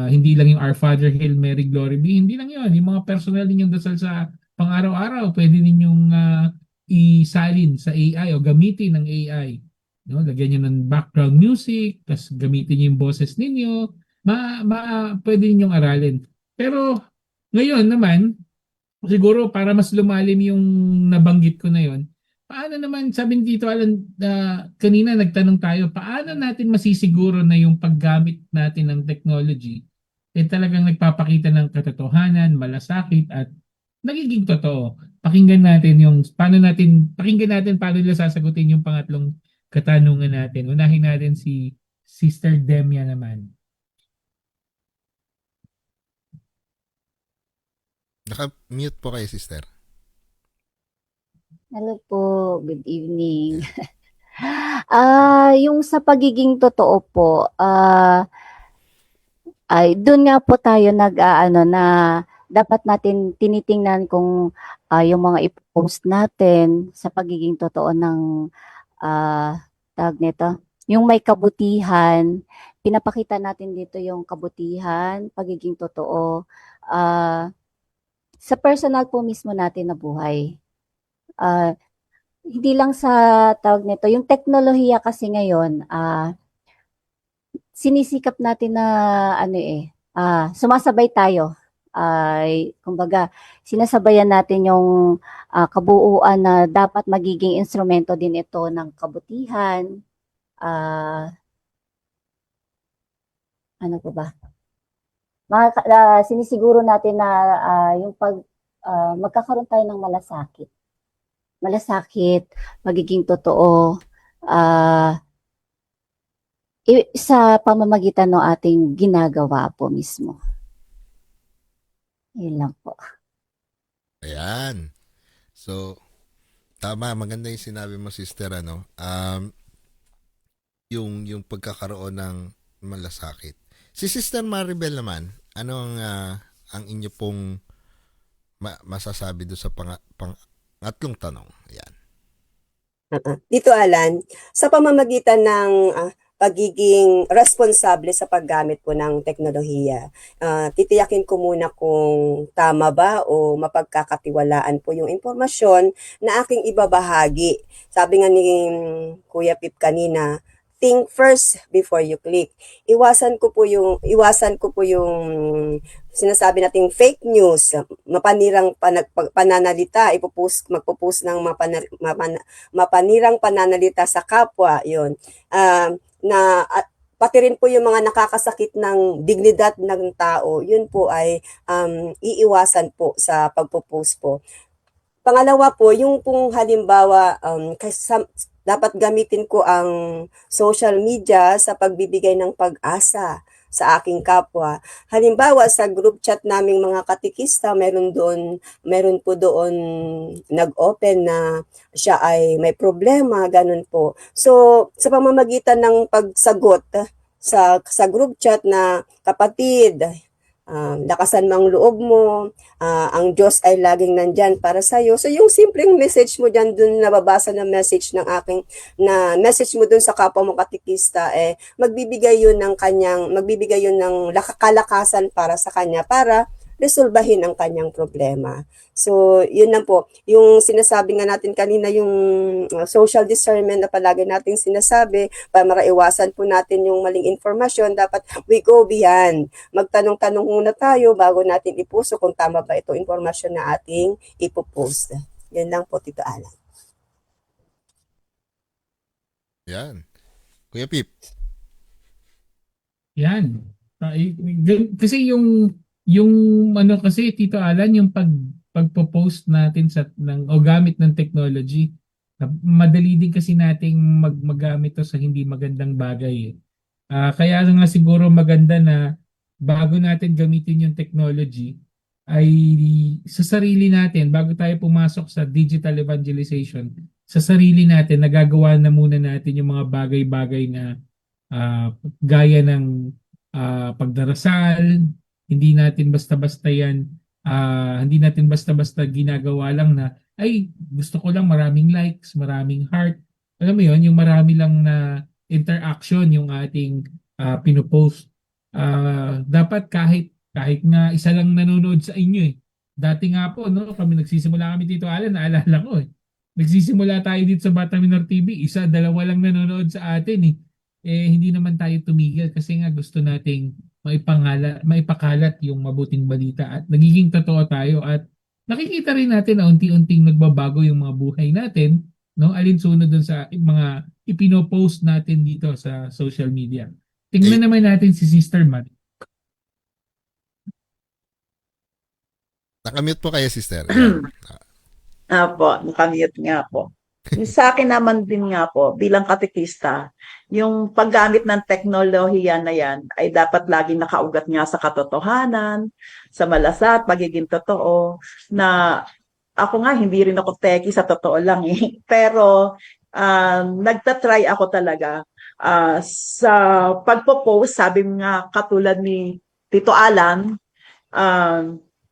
hindi lang yung Our Father, Hail Mary, Glory Be. Hindi lang yun. Yung mga personal ninyong dasal sa pang-araw-araw, pwede ninyong isalin sa AI o gamitin ng AI. No, lagyan niyo ng background music, tapos gamitin niyo yung boses ninyo, pwede ninyong aralin. Pero ngayon naman, siguro para mas lumalim yung nabanggit ko na yon, paano naman, sabi ni Tito Alan, kanina nagtanong tayo, paano natin masisiguro na yung paggamit natin ng technology talagang nagpapakita ng katotohanan, malasakit at nagiging totoo. Pakinggan natin paano nila sasagutin yung pangatlong katanungan natin. Unahin natin si Sister Demia naman. Naka-mute po kayo, sister. Hello po, good evening. Yung sa pagiging totoo po, ay doon nga po tayo nag-aano na dapat natin tinitingnan kung yung mga i-post natin sa pagiging totoo ng tawag nito, yung may kabutihan, pinapakita natin dito yung kabutihan, pagiging totoo sa personal po mismo natin na buhay. Hindi lang sa tawag nito, yung teknolohiya kasi ngayon, sinisikap natin na sumasabay tayo. Kumbaga, sinasabayan natin yung kabuuan na dapat magiging instrumento din ito ng kabutihan. Ano po ba? Sinisiguro natin na yung magkakaroon tayo ng malasakit. Malasakit, magiging totoo, sa pamamagitan ng ating ginagawa po mismo. Yun lang po. Ayan. So, tama, maganda yung sinabi mo, sister, ano? Yung pagkakaroon ng malasakit. Si Sister Maribel naman, ano ang inyo pong masasabi do sa pangatlong tanong? Ayan. Dito Alan, sa pamamagitan ng pagiging responsable sa paggamit po ng teknolohiya, titiyakin ko muna kung tama ba o mapagkakatiwalaan po yung impormasyon na aking ibabahagi. Sabi nga ni Kuya Pip kanina, think first before you click. Iwasan ko po yung sinasabi nating fake news, mapanirang pananalita, magpo-post ng mapanirang pananalita sa kapwa, yon. Pati rin po yung mga nakakasakit ng dignidad ng tao, yun po ay iiwasan po sa pagpo-post po. Pangalawa po, yung pong halimbawa, dapat gamitin ko ang social media sa pagbibigay ng pag-asa sa aking kapwa. Halimbawa, sa group chat naming mga katikista, meron po doon nag-open na siya ay may problema, ganun po. So, sa pamamagitan ng pagsagot sa group chat na, kapatid, lakasan mo ang loob mo, ang Diyos ay laging nandyan para sa'yo. So yung simpleng message mo dyan, dun nababasa na message message mo dun sa kapwa mo katikista, magbibigay yun ng kalakasan para sa kanya, para resolbahin ang kanyang problema. So, yun lang po. Yung sinasabi nga natin kanina, yung social discernment na palagi nating sinasabi, para maraiwasan po natin yung maling informasyon, dapat we go beyond. Magtanong-tanong muna tayo bago natin ipuso kung tama ba ito informasyon na ating ipopost. Yun lang po, Tito Alan. Yan. Kuya Pip. Yan. Kasi yung kasi Tito Alan, yung pagpo-post natin o gamit ng technology, madali din kasi nating magamit to sa hindi magandang bagay. Kaya nga siguro maganda na bago natin gamitin yung technology, ay sa sarili natin, bago tayo pumasok sa digital evangelization, sa sarili natin, nagagawa na muna natin yung mga bagay-bagay na gaya ng pagdarasal. Hindi natin basta-basta ginagawa lang na, ay, gusto ko lang maraming likes, maraming heart. Alam mo yun, yung marami lang na interaction yung ating pinopost. Dapat kahit nga isa lang nanonood sa inyo Dati nga po, no, nagsisimula kami dito, Alan, naalala ko eh. Nagsisimula tayo dito sa Bata Minor TV, isa, dalawa lang nanonood sa atin eh. Hindi naman tayo tumigil kasi nga gusto nating maipakalat yung mabuting balita at nagiging totoo tayo at nakikita rin natin na unti-unting nagbabago yung mga buhay natin, no? Alinsunod dun sa mga ipinopost natin dito sa social media. Tingnan naman natin si Sister Marie. Nakamute po kayo, sister. Apo, nakamute nga po. Yung sa akin naman din nga po, bilang katekista, yung paggamit ng teknolohiya na yan ay dapat laging nakaugat nga sa katotohanan, sa malasat, pagiging totoo, na ako nga, hindi rin ako techie sa totoo lang eh. Pero nagtatry ako talaga sa pagpo-post, sabi nga katulad ni Tito Alan,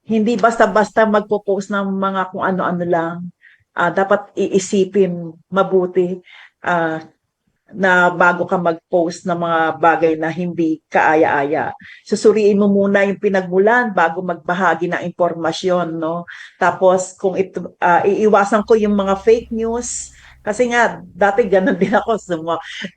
hindi basta-basta magpo-post ng mga kung ano-ano lang. Dapat iisipin mabuti na bago ka mag-post ng mga bagay na hindi kaaya-aya. Susuriin mo muna yung pinagmulan bago magbahagi ng impormasyon, no? Tapos kung iiwasan ko yung mga fake news kasi nga dati ganun din ako,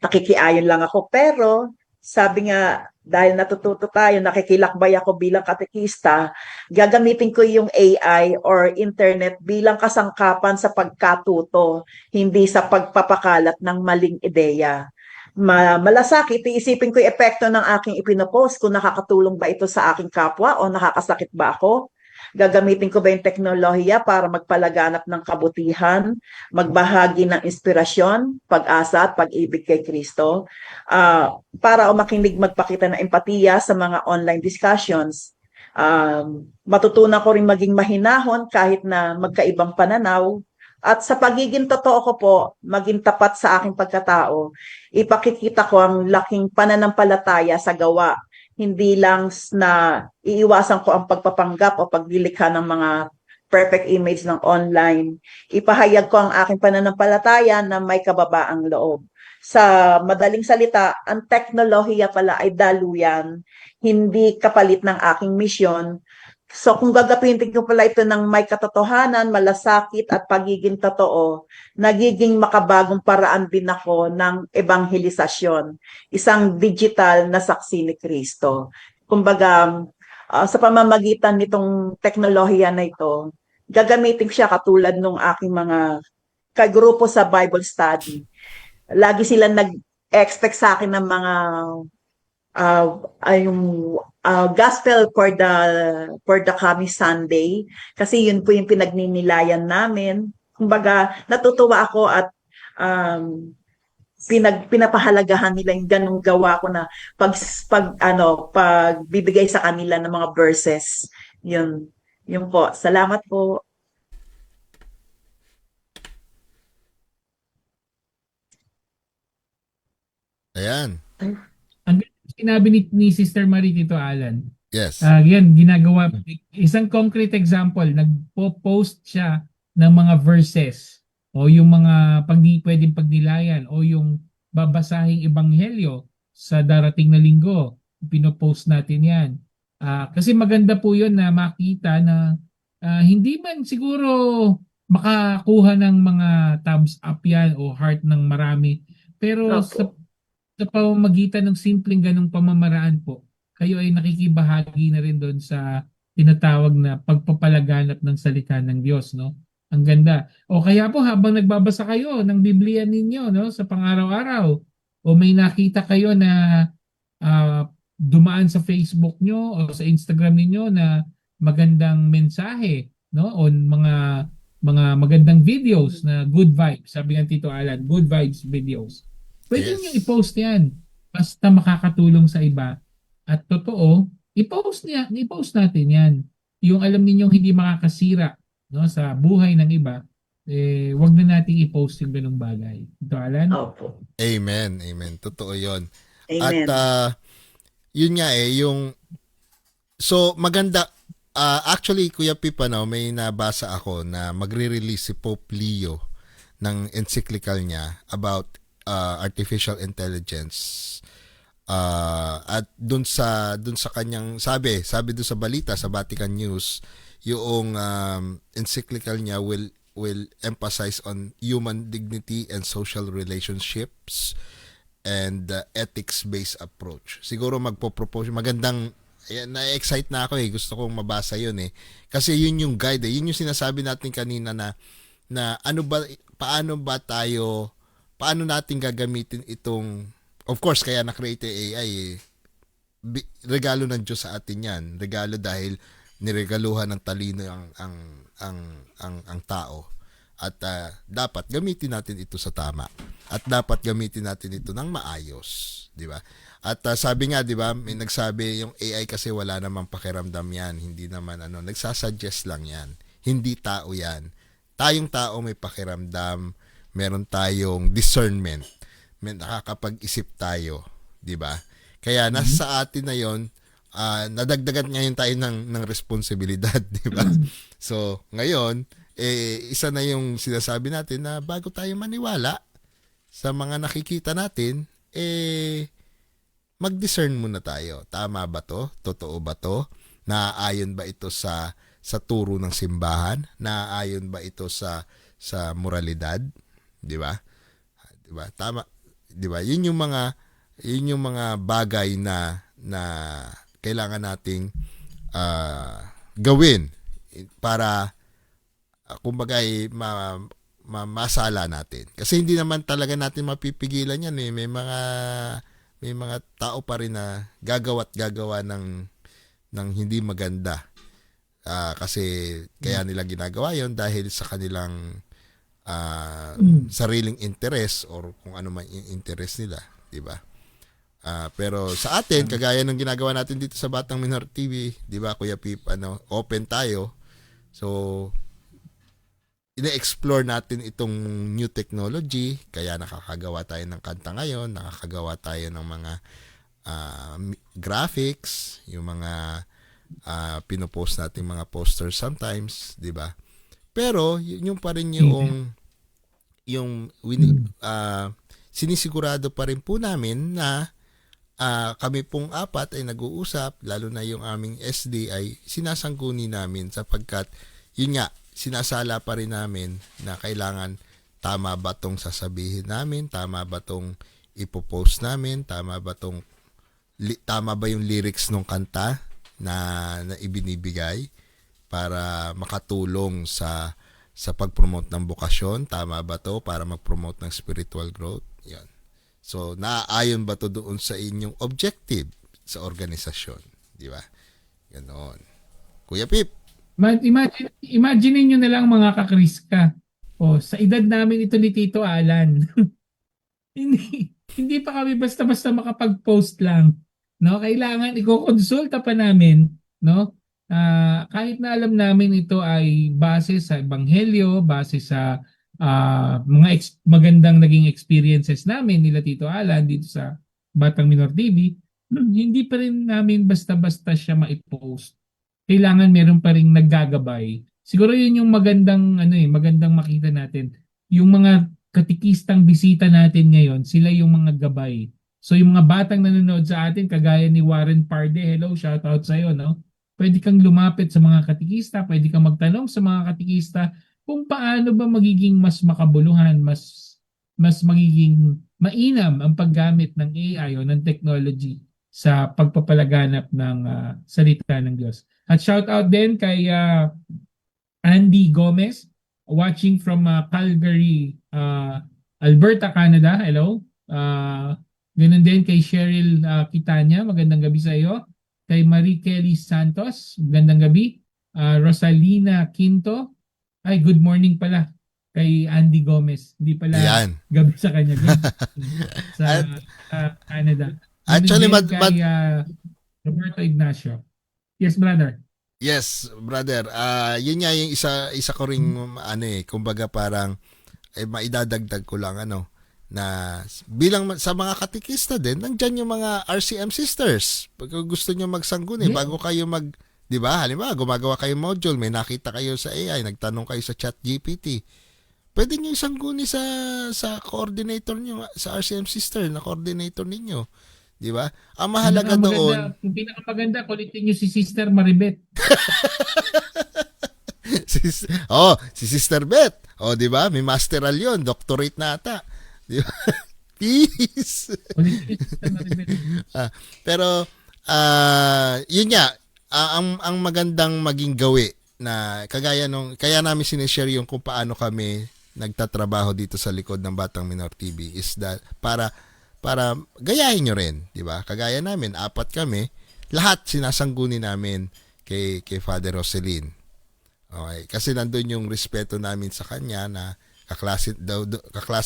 nakikiayon lang ako, pero sabi nga dahil natututo tayo, nakikilakbay ako bilang katekista, gagamitin ko yung AI or internet bilang kasangkapan sa pagkatuto, hindi sa pagpapakalat ng maling ideya. Malasakit, iisipin ko yung epekto ng aking ipinopost, kung nakakatulong ba ito sa aking kapwa o nakakasakit ba ako. Gagamitin ko ba yung teknolohiya para magpalaganap ng kabutihan, magbahagi ng inspirasyon, pag-asa at pag-ibig kay Kristo, para makinig, magpakita ng empatiya sa mga online discussions. Matutunan ko rin maging mahinahon kahit na magkaibang pananaw. At sa pagiging totoo ko po, maging tapat sa aking pagkatao, ipakikita ko ang laking pananampalataya sa gawa. Hindi lang na iiwasan ko ang pagpapanggap o paglilikha ng mga perfect image ng online. Ipahayag ko ang aking pananampalataya na may kababaang loob. Sa madaling salita, ang teknolohiya pala ay daluyan, hindi kapalit ng aking misyon. So kung gagapin ko pala ito ng may katotohanan, malasakit at pagiging totoo, nagiging makabagong paraan din ako ng ebanghelisasyon, isang digital na saksi ni Kristo. Kumbaga, sa pamamagitan nitong teknolohiya na ito, gagamitin siya katulad ng aking mga kagrupo sa Bible study. Lagi sila nag-expect sa akin ng mga gospel for the coming Sunday, kasi yun po yung pinagninilayan namin. Kumbaga natutuwa ako at pinapahalagahan nila yung ganung gawa ko na pagbibigay sa kanila ng mga verses. Yun po. Salamat po. Ayan. Ang sinabi ni Sister Marie Tito Alan, Yes. yan, ginagawa. Isang concrete example, nagpo-post siya ng mga verses o yung mga pwedeng pagnilayan o yung babasahing ebanghelyo sa darating na linggo. Pinopost natin yan. Kasi maganda po yun na makita na hindi man siguro makakuha ng mga thumbs up yan o heart ng marami. Pero sa pamamagitan ng simpleng ganong pamamaraan po, kayo ay nakikibahagi na rin doon sa tinatawag na pagpapalaganap ng salita ng Diyos, no? Ang ganda. O kaya po habang nagbabasa kayo ng Biblia ninyo, no, sa pang-araw-araw, o may nakita kayo na dumaan sa Facebook nyo o sa Instagram ninyo na magandang mensahe, no, o mga magandang videos na good vibes, sabi ng Tito Alan, good vibes videos. Pwede nyo i-post yan basta makakatulong sa iba at totoo, i-post natin yan. Yung alam ninyong hindi makakasira, no, sa buhay ng iba, wag na nating i-post yung ganung bagay. Ito, Alan? Opo. Amen. Totoo yun. Amen. At yun nga so maganda. Actually, Kuya Pipa, may nabasa ako na magre-release si Pope Leo ng encyclical niya about artificial intelligence. At dun sa kanyang sabi dun sa balita sa Vatican News, yung encyclical niya will emphasize on human dignity and social relationships and ethics-based approach. Siguro magpo-propose, magandang, ayan, na-excite na ako gusto kong mabasa yun Kasi yun yung guide Yun yung sinasabi natin kanina na paano natin gagamitin itong, of course, kaya na-create AI regalo ng Diyos sa atin yan. Regalo dahil niregaluhan ng talino ang tao. At dapat gamitin natin ito sa tama. At dapat gamitin natin ito ng maayos, di ba? At sabi nga, di ba, may nagsabi yung AI kasi wala namang pakiramdam yan. Hindi naman nagsasuggest lang yan. Hindi tao yan. Tayong tao may pakiramdam, meron tayong discernment, may nakakapag-isip tayo, di ba? Kaya nasa atin na yon, nadagdagan ngayon tayo ng responsibilidad, di ba? So, ngayon, isa na yung sinasabi natin na bago tayo maniwala sa mga nakikita natin, mag-discern muna tayo. Tama ba to? Totoo ba to? Naaayon ba ito sa turo ng simbahan? Naaayon ba ito sa moralidad? 'Di ba? 'Di ba? Tama, 'di ba? Yun yung mga bagay na kailangan nating gawin para kumbaga masala natin. Kasi hindi naman talaga natin mapipigilan yan May mga tao pa rin na gagawa ng hindi maganda. Kasi kaya nila ginagawa yon dahil sa kanilang sariling interest or kung ano man yung interest nila, di ba? Pero sa atin, kagaya ng ginagawa natin dito sa Batang Minor TV, di ba, Kuya Pip, open tayo. So, ina-explore natin itong new technology, kaya nakakagawa tayo ng kanta ngayon, nakakagawa tayo ng mga graphics, yung mga pinopost natin mga posters sometimes, di ba? Pero yung pa rin sinisigurado pa rin po namin na kami pong apat ay nag-uusap, lalo na yung aming SD ay sinasangguni namin sapagkat yun nga, sinasala pa rin namin na kailangan tama ba tong sasabihin namin, tama ba tong ipopost namin, tama ba yung lyrics ng kanta na ibinibigay para makatulong sa pag-promote ng bokasyon, tama ba to para mag-promote ng spiritual growth. Yan. So, naaayon ba to doon sa inyong objective sa organisasyon, di ba? Ganon. Kuya Pip. Imagine niyo na lang mga kakriska. Sa edad namin ito ni Tito Alan. hindi pa kami basta-basta makapag-post lang. No, kailangan iko-konsulta pa namin, no? Kahit na alam namin ito ay base sa ebanghelyo, base sa mga magandang naging experiences namin nila Tito Alan dito sa Batang Minor TV, hindi pa rin namin basta-basta siya ma-post. Kailangan meron pa ring naggagabay. Siguro yun yung magandang makita natin. Yung mga katikistang bisita natin ngayon, sila yung mga gabay. So yung mga batang nanonood sa atin, kagaya ni Warren Parde, hello, shout out sa iyo, no? Pwede kang lumapit sa mga katikista, pwede kang magtanong sa mga katikista kung paano ba magiging mas makabuluhan, mas magiging mainam ang paggamit ng AI o ng technology sa pagpapalaganap ng salita ng Diyos. At shout out din kay Andy Gomez, watching from Calgary, Alberta, Canada. Hello. Ganun din kay Cheryl Kitanya, magandang gabi sa iyo. Kay Marie Kelly Santos, magandang gabi. Rosalina Quinto, ay good morning pala kay Andy Gomez. Hindi pala gabi sa kanya. Sa Canada. Actually, kay Roberto Ignacio. Yes, brother. Yes, brother. Yun nga yung isa ko ring kumbaga parang maidadagdag ko lang na bilang sa mga katikista din, nandiyan yung mga RCM sisters. Pag gusto niyo magsangguni bago kayo di ba? Halimbawa, gumagawa kayo module, may nakita kayo sa AI, nagtanong kayo sa ChatGPT. Pwede niyo isangguni sa coordinator niyo, sa RCM sister na coordinator ninyo. Di ba? Ang mahalaga doon. Yung pinakamaganda, kulitin nyo si Sister Maribet. Si Sister Beth. Oh, 'di ba? May masteral 'yon, doctorate na ata. 'Di ba? Peace. Ulit Sister Maribel. Pero yun nga, ang magandang maging gawi na kagaya nung kaya namin sinishare yung kung paano kami nagtatrabaho dito sa likod ng Batang Minor TV is that para gayahin nyo rin, di ba? Kagaya namin, 4 kami, lahat sinasangguni namin kay Father Roselyn. Okay, kasi nandun yung respeto namin sa kanya na kaklase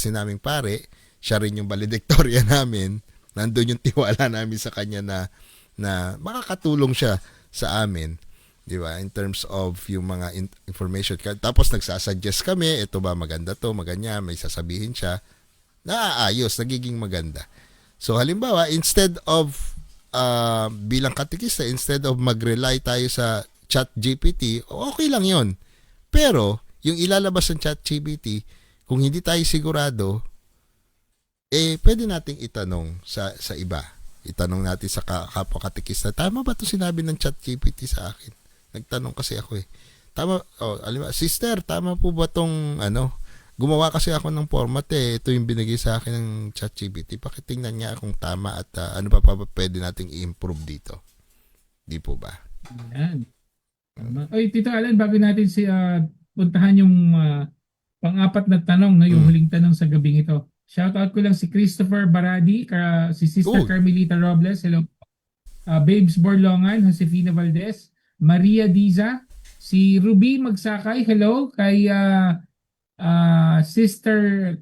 naming pare, siya rin yung valedictorian namin. Nandun yung tiwala namin sa kanya na makakatulong siya sa amin, di ba? In terms of yung mga information. Tapos nagsasuggest kami, ito ba maganda to, maganda, may sasabihin siya, naaayos, nagiging maganda. So halimbawa, instead of bilang katikista, instead of mag-rely tayo sa ChatGPT, okay lang yon. Pero yung ilalabas ng ChatGPT, kung hindi tayo sigurado, pwede nating itanong sa iba. Itanong natin sa kapwa katikista, tama ba 'to sinabi ng ChatGPT sa akin? Nagtanong kasi ako Tama, sister, tama po ba tong gumawa kasi ako ng format ito yung binigay sa akin ng ChatGPT. Pakitingnan niya kung tama at ano pa pwede nating i-improve dito. Di po ba? Yan. Tama. Oy, Tito Alan, bago natin puntahan yung pang-apat na tanong, no, yung huling tanong sa gabing ito. Shoutout ko lang si Christopher Baradi, si Sister Carmelita Robles, hello. Babes Borlongan, Josefina Valdez, Maria Diza, si Ruby Magsakay, hello. Kay Sister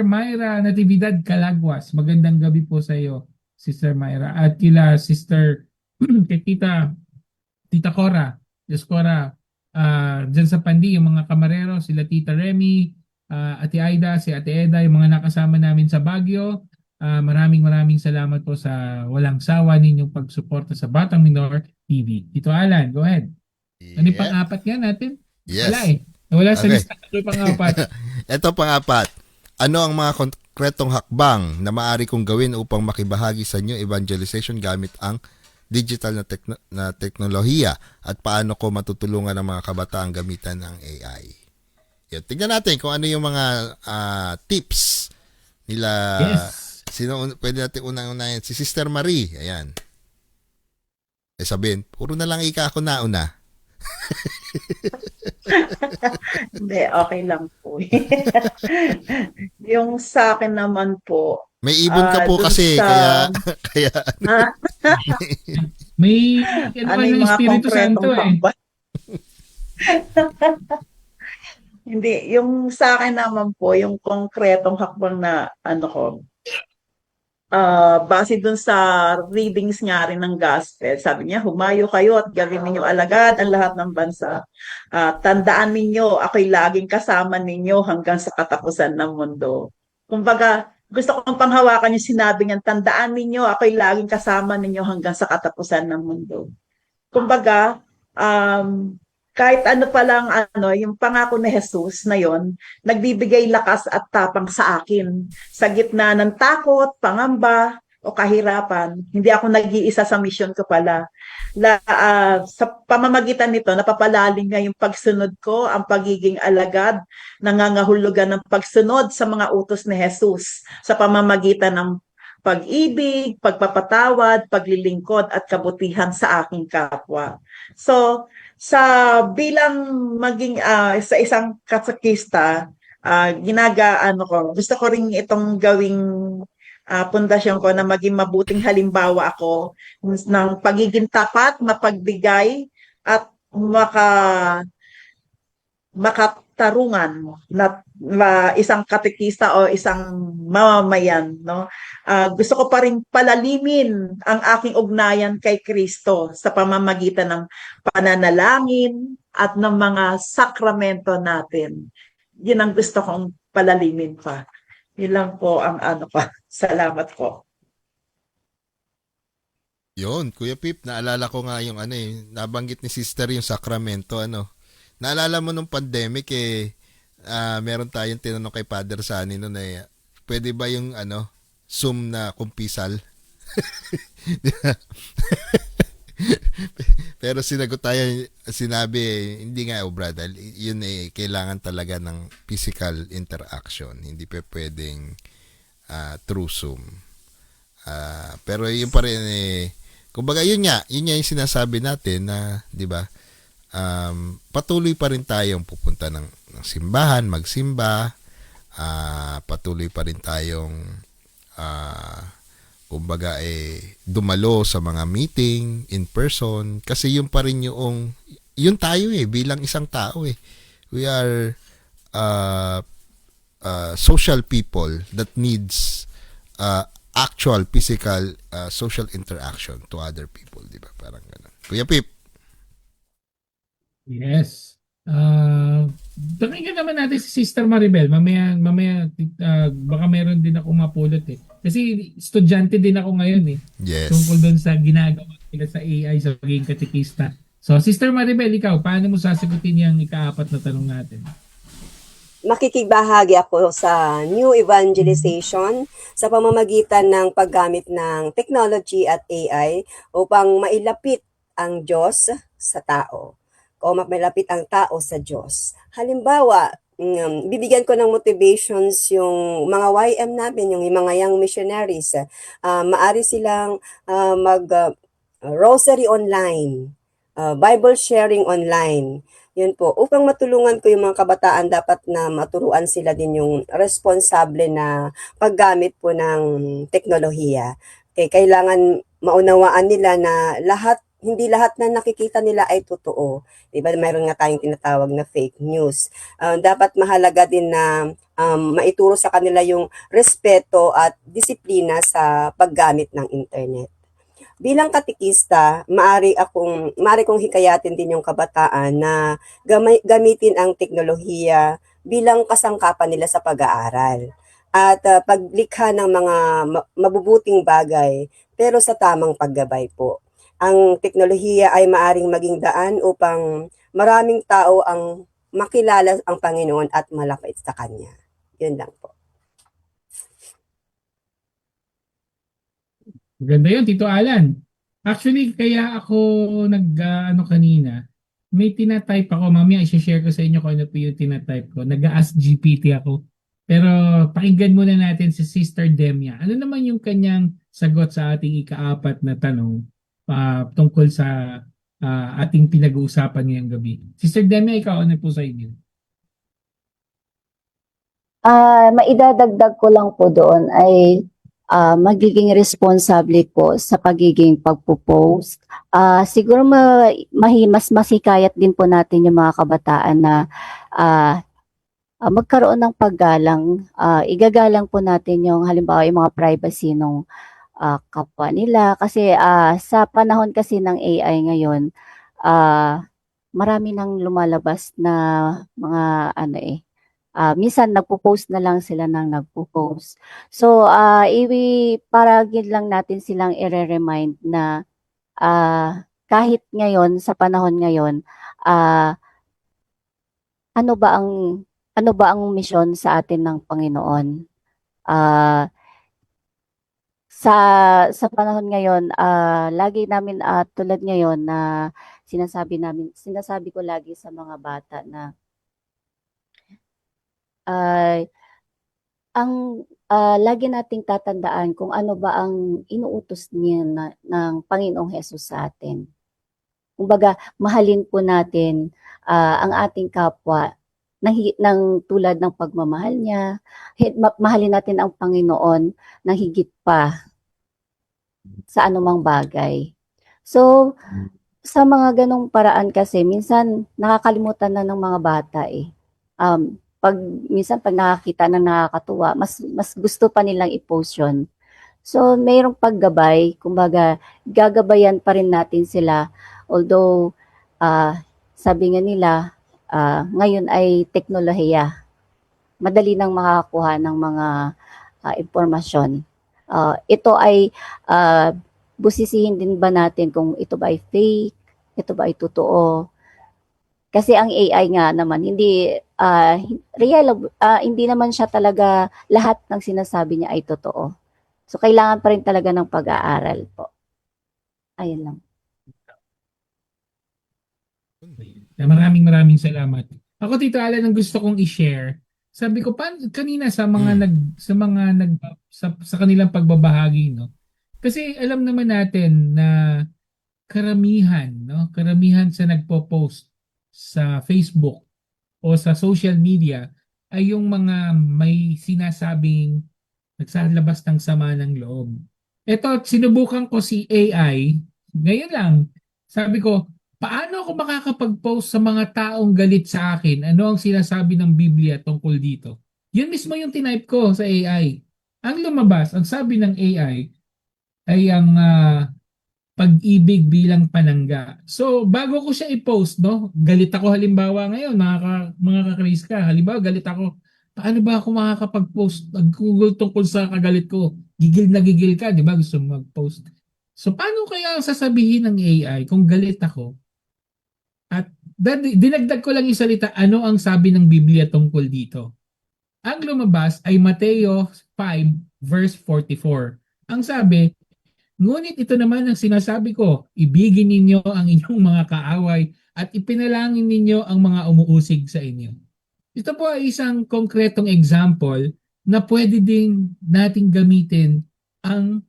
Myra Natividad Calagwas. Magandang gabi po sa iyo, Sister Myra. At kila Sister kay Tita Cora, dyan sa Pandi, yung mga kamarero, sila Tita Remy, Ate Aida, si Ate Eda, yung mga nakasama namin sa Baguio. Maraming salamat po sa walang sawa ninyong pagsuporta sa Batang Minor TV. Tito Alan, go ahead. Ano yung pang-apat nga natin? Yes. Wala sa Okay. lista. Ano yung pang-apat? Ito pang-apat. Ano ang mga konkretong hakbang na maaari kong gawin upang makibahagi sa inyo evangelization gamit ang digital na teknolohiya at paano ko matutulungan ang mga kabataan gamitan ng AI? Yan. Tingnan natin kung ano yung mga tips nila. Yes. Pwede natin unang-unahin. Si Sister Marie. Ayan. Sabihin, puro na lang ako nauna. Hindi, okay lang po. Yung sa akin naman po, May ibon ka po dun kasi, sa- kaya May ano yung ng mga Espiritu Santo konkretong hakbang? Hindi, yung sa akin naman po, yung konkretong hakbang na base dun sa readings nga rin ng gospel, sabi niya, humayo kayo at gawin ninyo alagad ang lahat ng bansa. Tandaan ninyo, ako'y laging kasama ninyo hanggang sa katapusan ng mundo. Kumbaga, gusto kong panghawakan yung sinabi niyan, tandaan ninyo, ako'y laging kasama ninyo hanggang sa katapusan ng mundo. Kumbaga, kahit ano pa lang, yung pangako ni Jesus na yon, nagbibigay lakas at tapang sa akin. Sa gitna ng takot, pangamba, o kahirapan, hindi ako nag-iisa sa mission ko pala. Sa pamamagitan nito, napapalalim nga yung pagsunod ko, ang pagiging alagad, nangangahulugan ng pagsunod sa mga utos ni Jesus sa pamamagitan ng pag-ibig, pagpapatawad, paglilingkod at kabutihan sa aking kapwa. So, bilang maging sa isang katekista, gusto ko rin itong gawing pundasyon ko na maging mabuting halimbawa ako ng pagiging tapat, mapagbigay at makatarungan na isang katekista o isang mamamayan, no? Gusto ko pa rin palalimin ang aking ugnayan kay Kristo sa pamamagitan ng pananalangin at ng mga sakramento natin. Yun ang gusto kong palalimin pa. Yun lang po ang pa. Salamat po. Yun, Kuya Pip, naalala ko nga yung nabanggit ni Sister yung sakramento, Naalala mo nung pandemic meron tayong tinanong kay Father Sani noon pwede ba yung Zoom na kumpisal? Pero sinagot tayo, sinabi, hindi nga, brad, yun kailangan talaga ng physical interaction. Hindi pa pwedeng through Zoom. Pero yun pa rin kumbaga yun nga yung sinasabi natin na, di ba, patuloy pa rin tayong pupunta ng simbahan, magsimba, patuloy pa rin tayong kumbaga dumalo sa mga meeting in person kasi yun pa rin yun tayo bilang isang tao we are social people that needs actual physical social interaction to other people, di ba? Parang ganun. Kuya Pip. Yes. Pakinggan naman natin si Sister Maribel. Mamaya baka meron din ako mapulot Kasi estudyante din ako ngayon Yes. Tungkol doon sa ginagawa nila sa AI sa pagiging katekista. So, Sister Maribel, ikaw, paano mo sasagutin yung ika-4 na tanong natin? Makikigbahagi ako sa new evangelization sa pamamagitan ng paggamit ng technology at AI upang mailapit ang Diyos sa tao o mailapit ang tao sa Diyos. Halimbawa, bibigyan ko ng motivations yung mga YM namin, yung mga young missionaries. Maari silang rosary online, Bible sharing online. Yun po, upang matulungan ko yung mga kabataan, dapat na maturuan sila din yung responsable na paggamit po ng teknolohiya. Kailangan maunawaan nila na hindi lahat na nakikita nila ay totoo. Diba, mayroon nga tayong tinatawag na fake news. Dapat mahalaga din na maituro sa kanila yung respeto at disiplina sa paggamit ng internet. Bilang katekista, maari kong hikayatin din yung kabataan na gamitin ang teknolohiya bilang kasangkapan nila sa pag-aaral at paglikha ng mga mabubuting bagay pero sa tamang paggabay po. Ang teknolohiya ay maaring maging daan upang maraming tao ang makilala ang Panginoon at malapit sa Kanya. Yun lang po. Maganda yun, Tito Alan. Actually, kaya ako kanina, may tinatype ako. Mamaya i-share ko sa inyo kung ano po yung tinatype ko. Nag-ask GPT ako. Pero pakinggan muna natin si Sister Demia. Ano naman yung kanyang sagot sa ating ika-4 na tanong tungkol sa ating pinag-uusapan ngayong gabi? Sister Demia, ikaw ano po sa inyo? Maidadagdag ko lang po doon ay magiging responsable po sa pagiging pagpo-post. Siguro mas masikayat din po natin yung mga kabataan na magkaroon ng paggalang. Igagalang po natin yung halimbawa yung mga privacy ng kapwa nila. Kasi sa panahon kasi ng AI ngayon, marami nang lumalabas na mga minsan nagpo-post na lang sila ng nagpo-post. So, paragin lang natin silang i-remind na kahit ngayon, sa panahon ngayon, ano ba ang misyon sa atin ng Panginoon? Sa panahon ngayon, lagi namin tulad ngayon na sinasabi ko lagi sa mga bata na lagi nating tatandaan kung ano ba ang inuutos niya ng Panginoong Hesus sa atin. Kumbaga, mahalin po natin ang ating kapwa ng tulad ng pagmamahal niya. Mahalin natin ang Panginoon ng higit pa sa anumang bagay. So, sa mga ganong paraan kasi, minsan nakakalimutan na ng mga bata minsan pag nakakita ng nakakatuwa, mas gusto pa nilang i-post yun. So, mayroong paggabay, kumbaga, gagabayan pa rin natin sila. Although, sabi nga nila, ngayon ay teknolohiya. Madali nang makakakuha ng mga impormasyon. Ito ay, busisihin din ba natin kung ito ba ay fake, ito ba ay totoo. Kasi ang AI nga naman, hindi naman siya talaga lahat ng sinasabi niya ay totoo. So, kailangan pa rin talaga ng pag-aaral po. Ayun lang. Kaya maraming salamat. Ako, Tito Alan, ang gusto kong i-share. Sabi ko kanina sa mga sa kanilang pagbabahagi, no. Kasi alam naman natin na karamihan sa nagpo-post sa Facebook o sa social media ay yung mga may sinasabing nagsalabas ng sama ng loob. Ito, sinubukan ko si AI, ngayon lang, sabi ko, paano ako makakapag-post sa mga taong galit sa akin? Ano ang sinasabi ng Biblia tungkol dito? Yun mismo yung tinype ko sa AI. Ang lumabas, ang sabi ng AI ay ang pag-ibig bilang panangga. So, bago ko siya i-post, no? Galit ako halimbawa ngayon, mga ka-Chris ka. Halimbawa, galit ako. Paano ba ako makakapag-post? Google tungkol sa kagalit ko. Gigil na gigil ka, di ba? Gusto mo mag-post. So, paano kaya sasabihin ng AI kung galit ako? At dinagdag ko lang yung salita, ano ang sabi ng Biblia tungkol dito? Ang lumabas ay Mateo 5 verse 44. Ang sabi, ngunit ito naman ang sinasabi ko, ibigin ninyo ang inyong mga kaaway at ipinalangin ninyo ang mga umuusig sa inyo. Ito po ay isang konkretong example na pwede din nating gamitin ang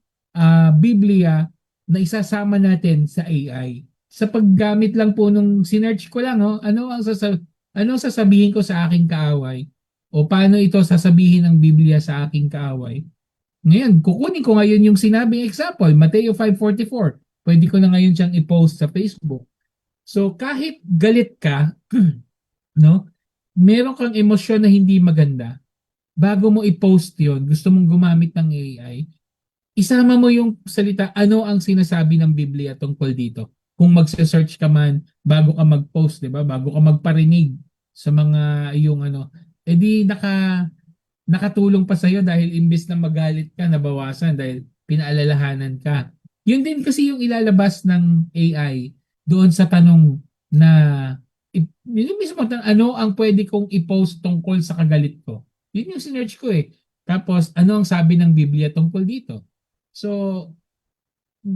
Biblia na isasama natin sa AI. Sa paggamit lang po nung sinearch ko lang, ano sasabihin ko sa aking kaaway? O paano ito sasabihin ng Biblia sa aking kaaway? Ngayon, kukunin ko ngayon yung sinabing example, Mateo 5:44. Pwede ko na ngayon siyang i-post sa Facebook. So kahit galit ka, no? Meron kang emosyon na hindi maganda. Bago mo i-post 'yon, gusto mong gumamit ng AI, isama mo yung salita, ano ang sinasabi ng Biblia tungkol dito. Kung magse-search ka man bago ka mag-post, 'di ba? Bago ka magparinig sa mga yung edi nakatulong pa sa'yo dahil imbes na magalit ka, nabawasan dahil pinaalalahanan ka. Yun din kasi yung ilalabas ng AI doon sa tanong na yun mismo, ano ang pwede kong i-post tungkol sa kagalit ko. Yun yung sinearch ko eh. Tapos, ano ang sabi ng Biblia tungkol dito? So,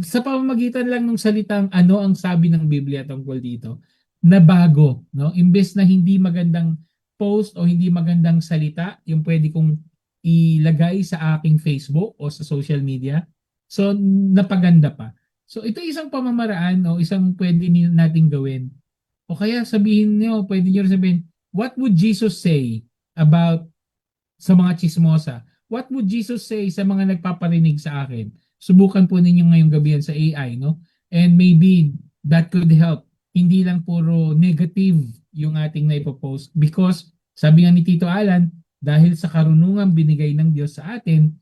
sa pamamagitan lang ng salitang ano ang sabi ng Biblia tungkol dito, na bago, no? Imbes na hindi magandang post o hindi magandang salita yung pwede kong ilagay sa aking Facebook o sa social media. So, napaganda pa. So, ito isang pamamaraan o isang pwede nating gawin. O kaya sabihin niyo, pwede niyo sabihin, what would Jesus say about sa mga chismosa? What would Jesus say sa mga nagpaparinig sa akin? Subukan po ninyo ngayong gabi yan sa AI, no? And maybe that could help. Hindi lang puro negative yung ating naipopost because sabi nga ni Tito Alan, dahil sa karunungan binigay ng Diyos sa atin,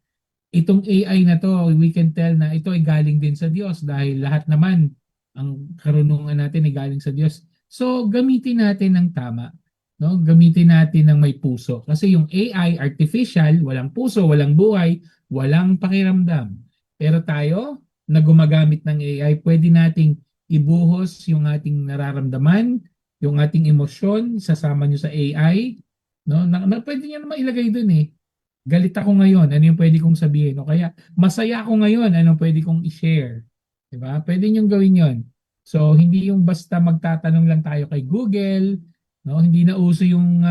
itong AI na to, we can tell na ito ay galing din sa Diyos dahil lahat naman ang karunungan natin ay galing sa Diyos. So gamitin natin ng tama, no? Gamitin natin ng may puso kasi yung AI artificial, walang puso, walang buhay, walang pakiramdam. Pero tayo na gumagamit ng AI, pwede nating ibuhos yung ating nararamdaman, yung ating emosyon, sasama nyo sa AI, no? Pwede nyo naman ilagay dun eh. Galit ako ngayon, ano yung pwede kong sabihin? O kaya, masaya ako ngayon, ano pwede kong i-share? Diba? Pwede nyo gawin yon. So, hindi yung basta magtatanong lang tayo kay Google, no? Hindi na uso yung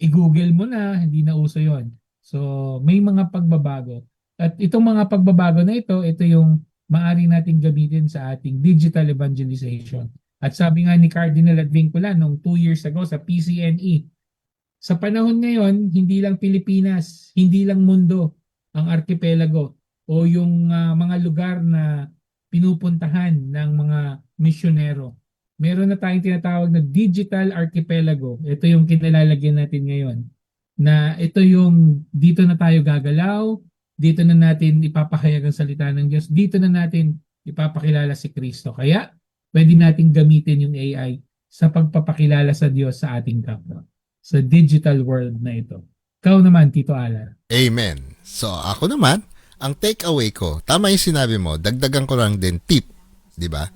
i-Google mo na, hindi na uso yon. So, may mga pagbabago. At itong mga pagbabago na ito yung maaari nating gamitin sa ating digital evangelization. At sabi nga ni Cardinal Advincula nung 2 years ago sa PCNE, sa panahon ngayon, hindi lang Pilipinas, hindi lang mundo ang arkipelago o yung mga lugar na pinupuntahan ng mga misyonero. Meron na tayong tinatawag na digital archipelago. Ito yung kinalalagyan natin ngayon. Na ito yung dito na tayo gagalaw, dito na natin ipapahayag ang salita ng Diyos, dito na natin ipapakilala si Kristo. Kaya pwede nating gamitin yung AI sa pagpapakilala sa Diyos sa ating kapwa. Sa digital world na ito. Ikaw naman, Tito Alan. Amen. So, ako naman, ang takeaway ko, tama yung sinabi mo, dagdagan ko lang din tip, di ba?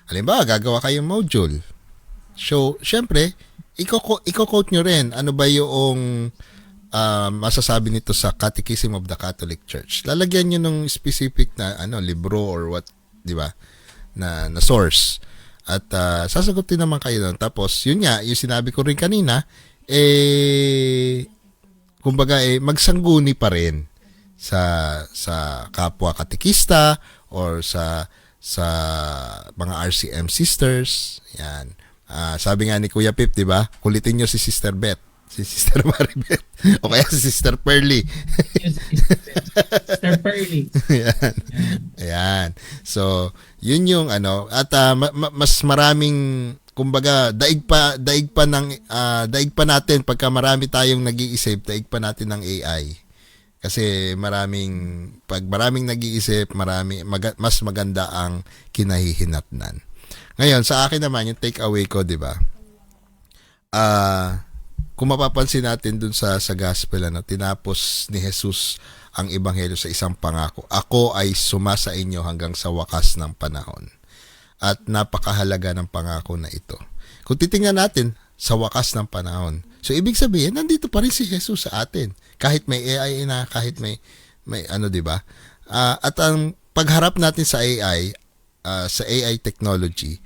Halimbawa, gagawa kayong module. So, syempre, i-quote nyo rin, ano ba yung masasabi nito sa Catechism of the Catholic Church. Lalagyan nyo ng specific na libro or what, di ba? Na source. At sasagutin naman kayo doon. Tapos, yun nga, yung sinabi ko rin kanina, kumbaga, magsangguni pa rin sa kapwa katikista or sa mga RCM sisters. Yan. Sabi nga ni Kuya Pip, di ba? Kulitin nyo si Sister Beth. Si Sister Maribeth. O kaya si Sister Pearly. Yes, Mr. Pearly. Ayan. Ayan. So, yun yung ano. At mas maraming, kumbaga, daig pa natin pagka marami tayong nag-iisip, daig pa natin ng AI. Kasi pag maraming nag-iisip, mas maganda ang kinahihinatnan. Ngayon, sa akin naman, yung take away ko, di ba? Kung mapapansin natin dun sa gospel, tinapos ni Jesus ang ebanghelyo sa isang pangako. Ako ay sumasa inyo hanggang sa wakas ng panahon. At napakahalaga ng pangako na ito. Kung titingnan natin, sa wakas ng panahon. So, ibig sabihin, nandito pa rin si Jesus sa atin. Kahit may AI na, kahit may di ba? At ang pagharap natin sa AI technology,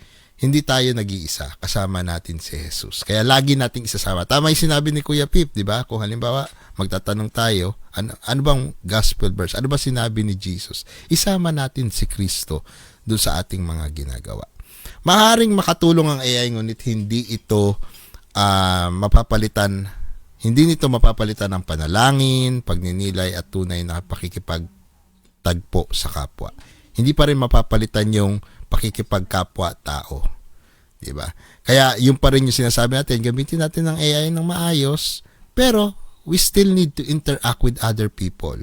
hindi tayo nag-iisa, kasama natin si Jesus. Kaya lagi nating isasama. Tama yung sinabi ni Kuya Pip, di ba? Kung halimbawa, magtatanong tayo, ano bang gospel verse? Ano ba sinabi ni Jesus? Isama natin si Kristo doon sa ating mga ginagawa. Maaaring makatulong ang AI, ngunit hindi nito mapapalitan ng panalangin, pagninilay at tunay na pakikipagtagpo sa kapwa. Hindi pa rin mapapalitan yung pakikipagkapwa-tao. Diba? Kaya yung pa rin yung sinasabi natin, gamitin natin ng AI ng maayos, pero we still need to interact with other people.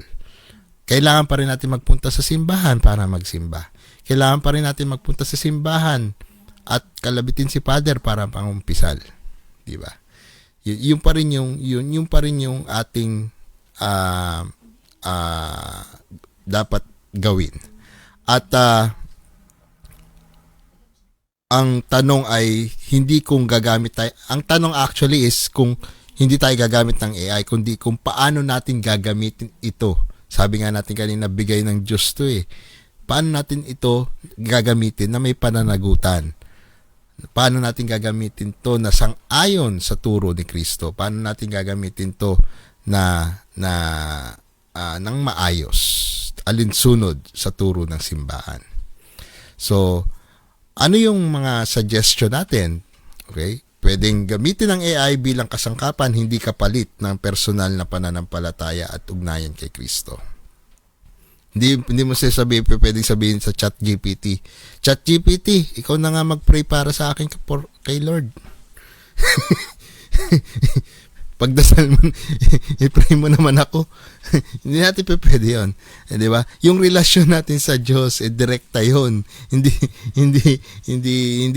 Kailangan pa rin natin magpunta sa simbahan para magsimba. Kailangan pa rin natin magpunta sa simbahan at kalabitin si Father para pangumpisal. Diba? Yung pa rin yung ating dapat gawin. At ang tanong ay hindi kung gagamit tayo. Ang tanong actually is kung hindi tayo gagamit ng AI, kundi kung paano natin gagamitin ito. Sabi nga natin kanina, bigay ng Diyos to eh. Paano natin ito gagamitin na may pananagutan? Paano natin gagamitin to na sang-ayon sa turo ni Kristo? Paano natin gagamitin to nang maayos, alinsunod sa turo ng simbahan? So, ano yung mga suggestion natin? Okay? Pwedeng gamitin ang AI bilang kasangkapan, hindi kapalit ng personal na pananampalataya at ugnayan kay Kristo. Hindi mo pwedeng sabihin sa ChatGPT, ChatGPT, ikaw na nga mag-pray para sa akin kay Lord. Pagdasal mo, i-pray mo naman ako. Hindi natin pwede yun. Di ba? Yung relasyon natin sa Diyos, direkta yun. Hindi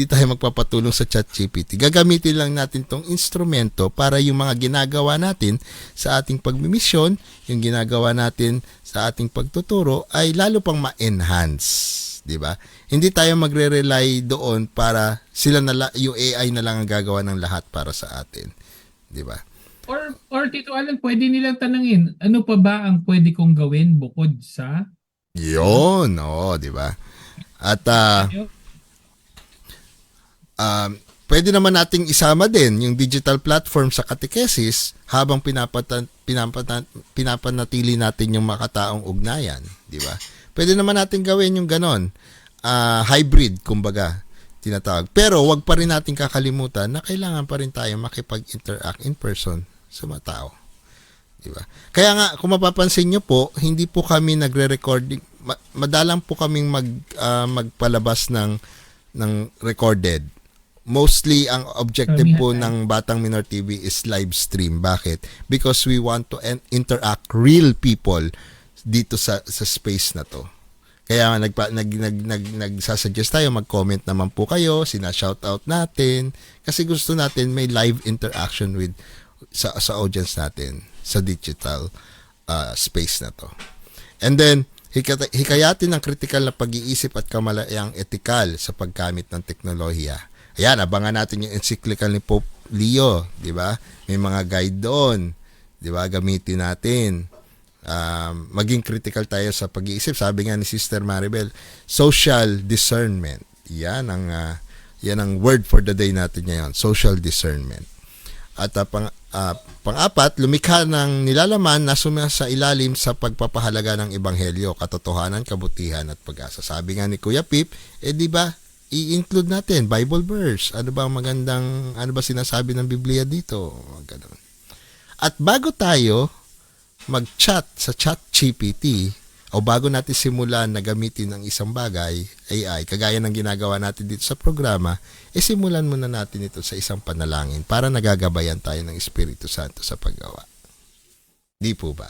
tayo magpapatulong sa ChatGPT. Gagamitin lang natin tong instrumento para yung mga ginagawa natin sa ating pagmimisyon, yung ginagawa natin sa ating pagtuturo, ay lalo pang ma-enhance. Di ba? Hindi tayo magre-rely doon para yung AI na lang ang gagawa ng lahat para sa atin. Di ba? Or Tito Alan, pwede nilang tanungin, ano pa ba ang pwede kong gawin bukod sa... Yun, di ba? At pwede naman nating isama din yung digital platform sa catechesis habang pinapanatili natin yung makataong ugnayan, di ba? Pwede naman natin gawin yung ganon, hybrid, kumbaga, tinatawag. Pero wag pa rin natin kakalimutan na kailangan pa rin tayo makipag-interact in person sa mga tao. Diba? Kaya nga, kung mapapansin nyo po, hindi po kami nagre-recording. Madalang po kaming magpalabas ng recorded. Mostly, ang objective po ng Batang Minor TV is live stream. Bakit? Because we want to interact real people dito sa space na to. Kaya nagsasuggest tayo, mag-comment naman po kayo, sina-shoutout natin, kasi gusto natin may live interaction with sa audience natin sa digital space na to. And then, hikayatin ang critical na pag-iisip at kamalayang etikal sa paggamit ng teknolohiya. Ayan, abangan natin yung encyclical ni Pope Leo, di ba? May mga guide doon, di ba? Gamitin natin. Maging critical tayo sa pag-iisip. Sabi nga ni Sister Maribel, social discernment. Yan Yan ang word for the day natin ngayon, social discernment. At pang-apat, lumikha ng nilalaman na sumasa ilalim sa pagpapahalaga ng ebanghelyo, katotohanan, kabutihan at pag-asa. Sabi nga ni Kuya Pip, di ba, i-include natin Bible verse. Ano ba sinasabi ng Biblia dito? Ganun. At bago tayo mag-chat sa ChatGPT, o bago natin simulan na gamitin ang isang bagay, AI, kagaya ng ginagawa natin dito sa programa, simulan muna natin ito sa isang panalangin para nagagabayan tayo ng Espiritu Santo sa paggawa. Di po ba?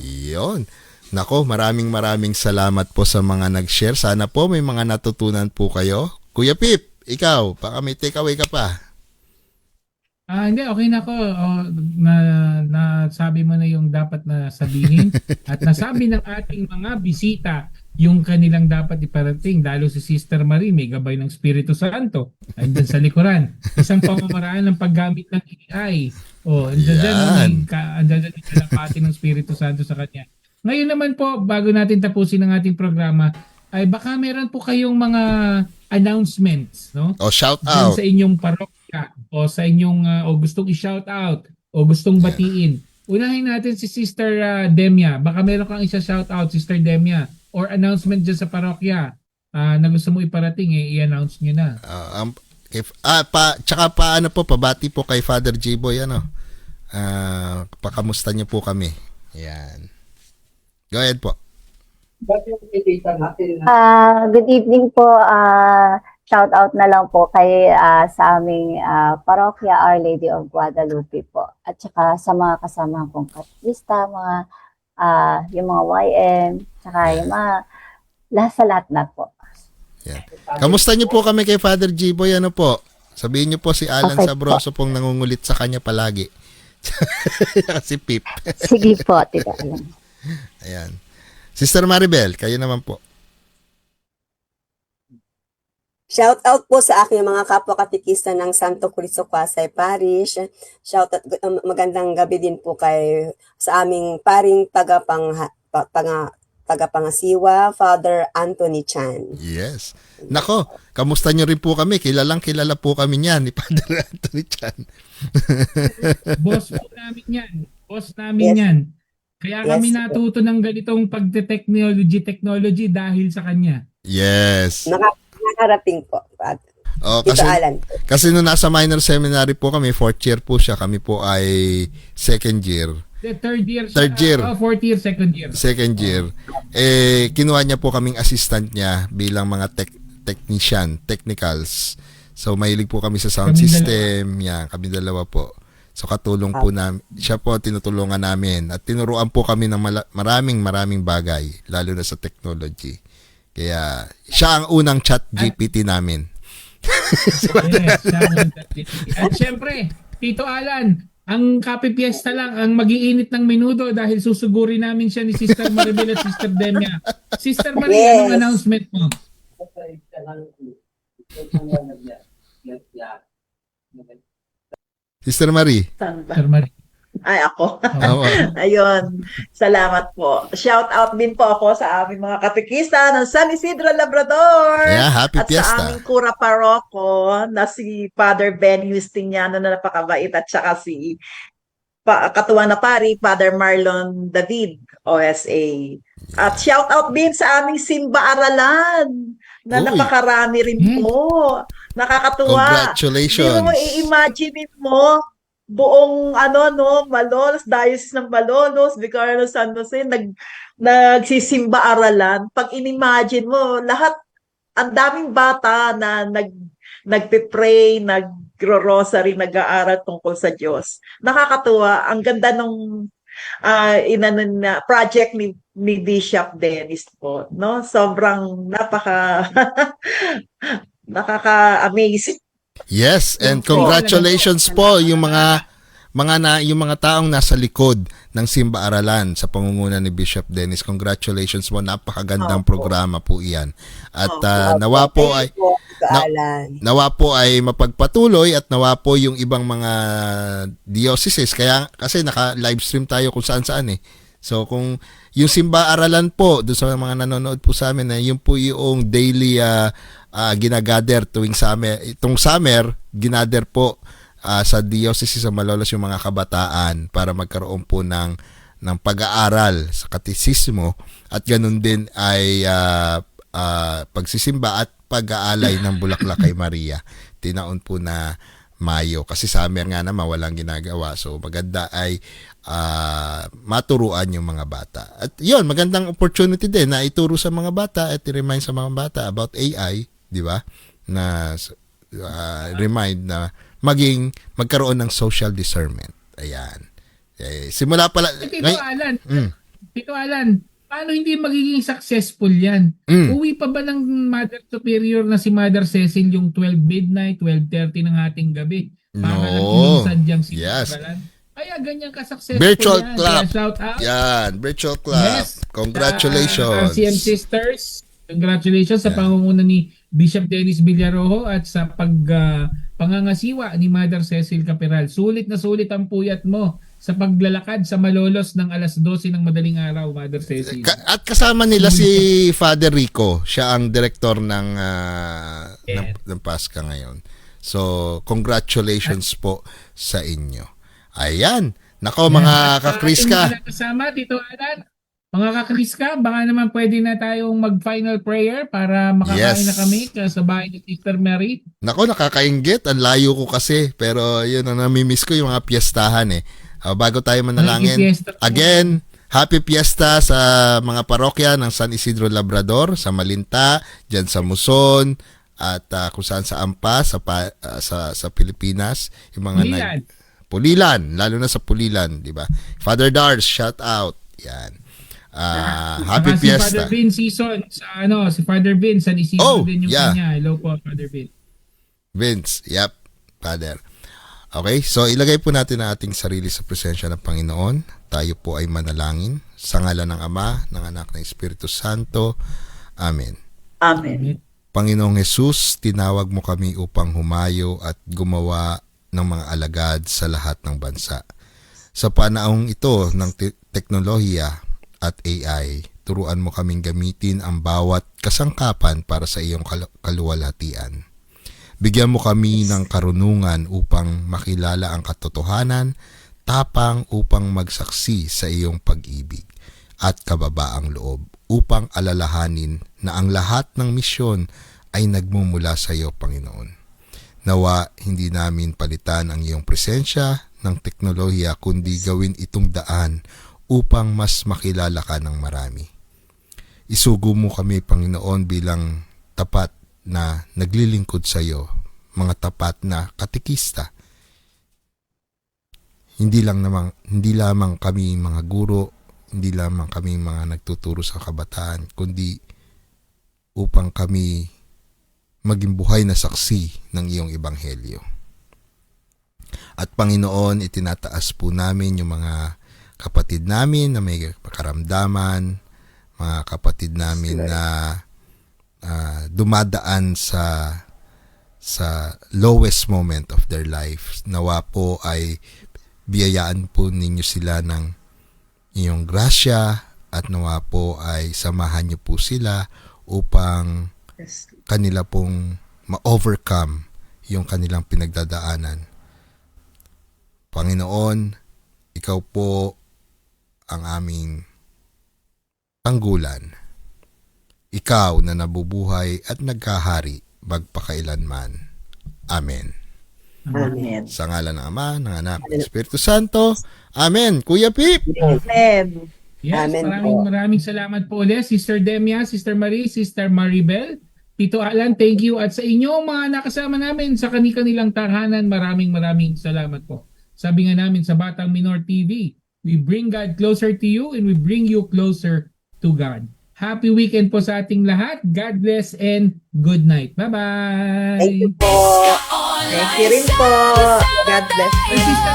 Iyon. Nako, maraming salamat po sa mga nag-share. Sana po may mga natutunan po kayo. Kuya Pip, ikaw, baka may takeaway ka pa. Hindi, okay na ako. Nasabi mo na yung dapat na sabihin at nasabi ng ating mga bisita yung kanilang dapat iparating. Lalo si Sister Marie, may gabay ng Espiritu Santo. Andyan sa likuran. Isang pamamaraan ng paggamit ng AI. Andyan yung kalapati ng Espiritu Santo sa kanya. Ngayon naman po, bago natin tapusin ang ating programa, ay baka meron po kayong mga announcements, no? O shout Diyan out. sa inyong parokya o sa inyong gustong i-shout out o gustong batiin. Unahin natin si Sister Demia. Baka meron kang isa-shout out, Sister Demia, or announcement dyan sa parokya na gusto mo iparating, i-announce nyo na. Tsaka paano po, pabati po kay Father J-Boy, pakamusta niyo po kami. Yan. Go ahead po. Good evening po. Shout out na lang po kay sa aming parokya Our Lady of Guadalupe po. At saka sa mga kasama kong katekista, yung mga YM, saka yung mga lahat na po. Yan. Kamusta niyo po kami kay Father J-Boy, po? Sabihin niyo po si Alan Okay Sabroso pong nangungulit sa kanya palagi. Si Pip. Sige po, tita Alan. Ayan. Sister Maribel, kayo naman po. Shout out po sa aking mga kapwa katikista ng Santo Cristo Pasay Parish. Shout out, magandang gabi din po sa aming paring tagapangasiwa, Father Anthony Chan. Yes. Nako, kamusta niyo rin po kami? Kilala po kami niyan ni Father Anthony Chan. Boss po namin yan. Boss namin yan. Kaya kami natuto ng ganitong pagte-technology dahil sa kanya. Yes. Nakarating po. Tito Alan. Kasi nung nasa minor seminary po kami, 4th year po siya, kami po ay 2nd year. Third year. Fourth year, second year. Second year. Kinuha niya po kaming assistant niya bilang mga technicals. So mahilig po kami sa sound system. Yan, kami dalawa po. So katulong po namin, siya po tinutulungan namin at tinuruan po kami ng maraming bagay, lalo na sa technology. Kaya siya ang unang chat GPT namin. Yes, at syempre, Tito Alan, ang Kape Fiesta lang ang mag-iinit ng menudo dahil susugurin namin siya ni Sister Maribel at Sister Demia. Sister Maria, anong announcement mo? Sister Marie. Sister Marie. Ay, ako. Oo. Ayun. Salamat po. Shout out din po ako sa aming mga katekista ng San Isidro Labrador. Yeah, happy at fiesta. sa aming Kura Paroko na si Father Ben Justiniano na napakabait at saka si katuwang na pari, Father Marlon David, OSA. At shout out din sa aming Simba Aralan na Uy. napakarami rin po. Nakakatuwa. Congratulations. Hindi mo i-imagine mo buong Malolos, Diocese ng Malolos, Vicario ng San Jose, nagsisimba aralan. Pag in-imagine mo, lahat, ang daming bata na nagpe-pray, nagro-rosary, nag-aaral tungkol sa Diyos. Nakakatuwa. Ang ganda nung project ni Bishop Dennis po, no? Sobrang nakaka-amazing. Yes, and congratulations po yung mga taong nasa likod ng Simba Aralan sa pangunguna ni Bishop Dennis. Congratulations po, napakagandang programa po iyan. At nawa po ay mapagpatuloy at nawa po yung ibang mga dioceses kasi naka-live stream tayo kung saan-saan . So kung yung Simba Aralan po, doon sa mga nanonood po sa amin, yun po yung daily ginagather tuwing summer. Itong summer, ginagather po sa diocese sa Malolos yung mga kabataan para magkaroon po ng pag-aaral sa katisismo at ganun din ay pagsisimba at pag-aalay ng bulaklak kay Maria. Tinaon po na Mayo kasi summer nga naman walang ginagawa, so maganda ay maturuan yung mga bata. At yun, magandang opportunity din na ituro sa mga bata at i-remind sa mga bata about AI, di ba? Na remind na magkaroon ng social discernment. Ayan. Simula pala Tito Alan, paano hindi magiging successful yan? Uwi pa ba ng Mother Superior na si Mother Cecil yung 12 midnight, 12:30 ng ating gabi? Para lang inisad diyang si Alan? Kaya ganyan ka-successful virtual yan. club. Kaya shout out. Yan, virtual club. Yes. Congratulations. RCM Sisters, congratulations sa pangunguna ni Bishop Dennis Villarojo at sa pangangasiwa ni Mother Cecil Caperal. Sulit na sulit ang puyat mo sa paglalakad sa Malolos ng alas 12 ng madaling araw, Mother Cecil. At kasama nila si Father Rico. Siya ang direktor ng Pasca ngayon. So, congratulations po sa inyo. Ayan. Nako mga kakriska. Kasama, Tito Alan. Mga kakriska, baka naman pwede na tayong mag-final prayer para makakain na kami sa bahay ni Sister Mary. Nako, nakakainggit. Ang layo ko kasi. Pero yun, ang namimiss ko yung mga piyestahan eh. Bago tayo manalangin. Again, happy fiesta sa mga parokya ng San Isidro Labrador, sa Malinta, dyan sa Muson, at kung saan sa Ampas, sa Pilipinas. Yung mga Pulilan, lalo na sa Pulilan, di ba? Father Dars, shout out. Yan. Happy fiesta. Si Father Vin season si Father Vin San Isidro din yung kanya. Hello po, Father Vin. Vince, yep, Father. Okay, so ilagay po natin ang ating sarili sa presensya ng Panginoon. Tayo po ay manalangin sa ngalan ng Ama, ng Anak, ng Espiritu Santo. Amen. Amen. Panginoong Jesus, tinawag mo kami upang humayo at gumawa ng mga alagad sa lahat ng bansa. Sa panahong ito ng teknolohiya at AI, turuan mo kaming gamitin ang bawat kasangkapan para sa iyong kaluwalhatian. Bigyan mo kami ng karunungan upang makilala ang katotohanan, tapang upang magsaksi sa iyong pag-ibig, at kababaang loob upang alalahanin na ang lahat ng misyon ay nagmumula sa iyo, Panginoon. Nawa hindi namin palitan ang iyong presensya ng teknolohiya kundi gawin itong daan upang mas makilala ka ng marami. Isugo mo kami, Panginoon, bilang tapat na naglilingkod sa iyo, mga tapat na katikista. Hindi lamang kami mga guro, hindi lamang kami mga nagtuturo sa kabataan, kundi upang kami maging buhay na saksi ng iyong ebanghelyo. At Panginoon, itinataas po namin yung mga kapatid namin na may karamdaman, mga kapatid namin na dumadaan sa lowest moment of their life. Nawa po ay biyayaan po ninyo sila ng iyong grasya at nawa po ay samahan niyo po sila upang kanila pong ma-overcome yung kanilang pinagdadaanan. Panginoon, ikaw po ang aming tanggulan. Ikaw na nabubuhay at nagkahari magpakailanman. Amen. Amen. Sa ngalan ng Ama, ng Anak, ng Espiritu Santo. Amen. Kuya Pip! Amen. Yes, Amen maraming salamat po ulit, Sister Demia, Sister Marie, Sister Maribel, Tito Alan, thank you. At sa inyong mga nakasama namin sa kanilang tahanan, maraming salamat po. Sabi nga namin sa Batang Minor TV, we bring God closer to you and we bring you closer to God. Happy weekend po sa ating lahat. God bless and good night. Bye-bye. Thank you po. Thank you rin po. God bless.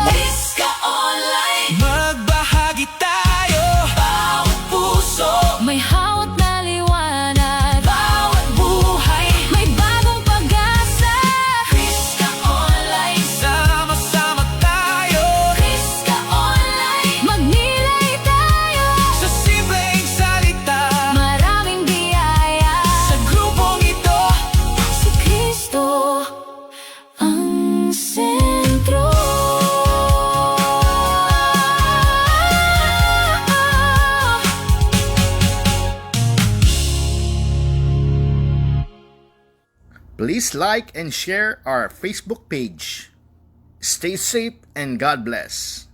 Kriska Online. Magbahagi tayo. Bawat puso May hawat na liwanag, bawat buhay. may bagong pag-asa. Kriska Online. Sama-sama tayo Kriska Online, magnilay tayo. sa simpleng salita. Maraming biyaya, Sa grupong ito, Please like and share our Facebook page. Stay safe and God bless.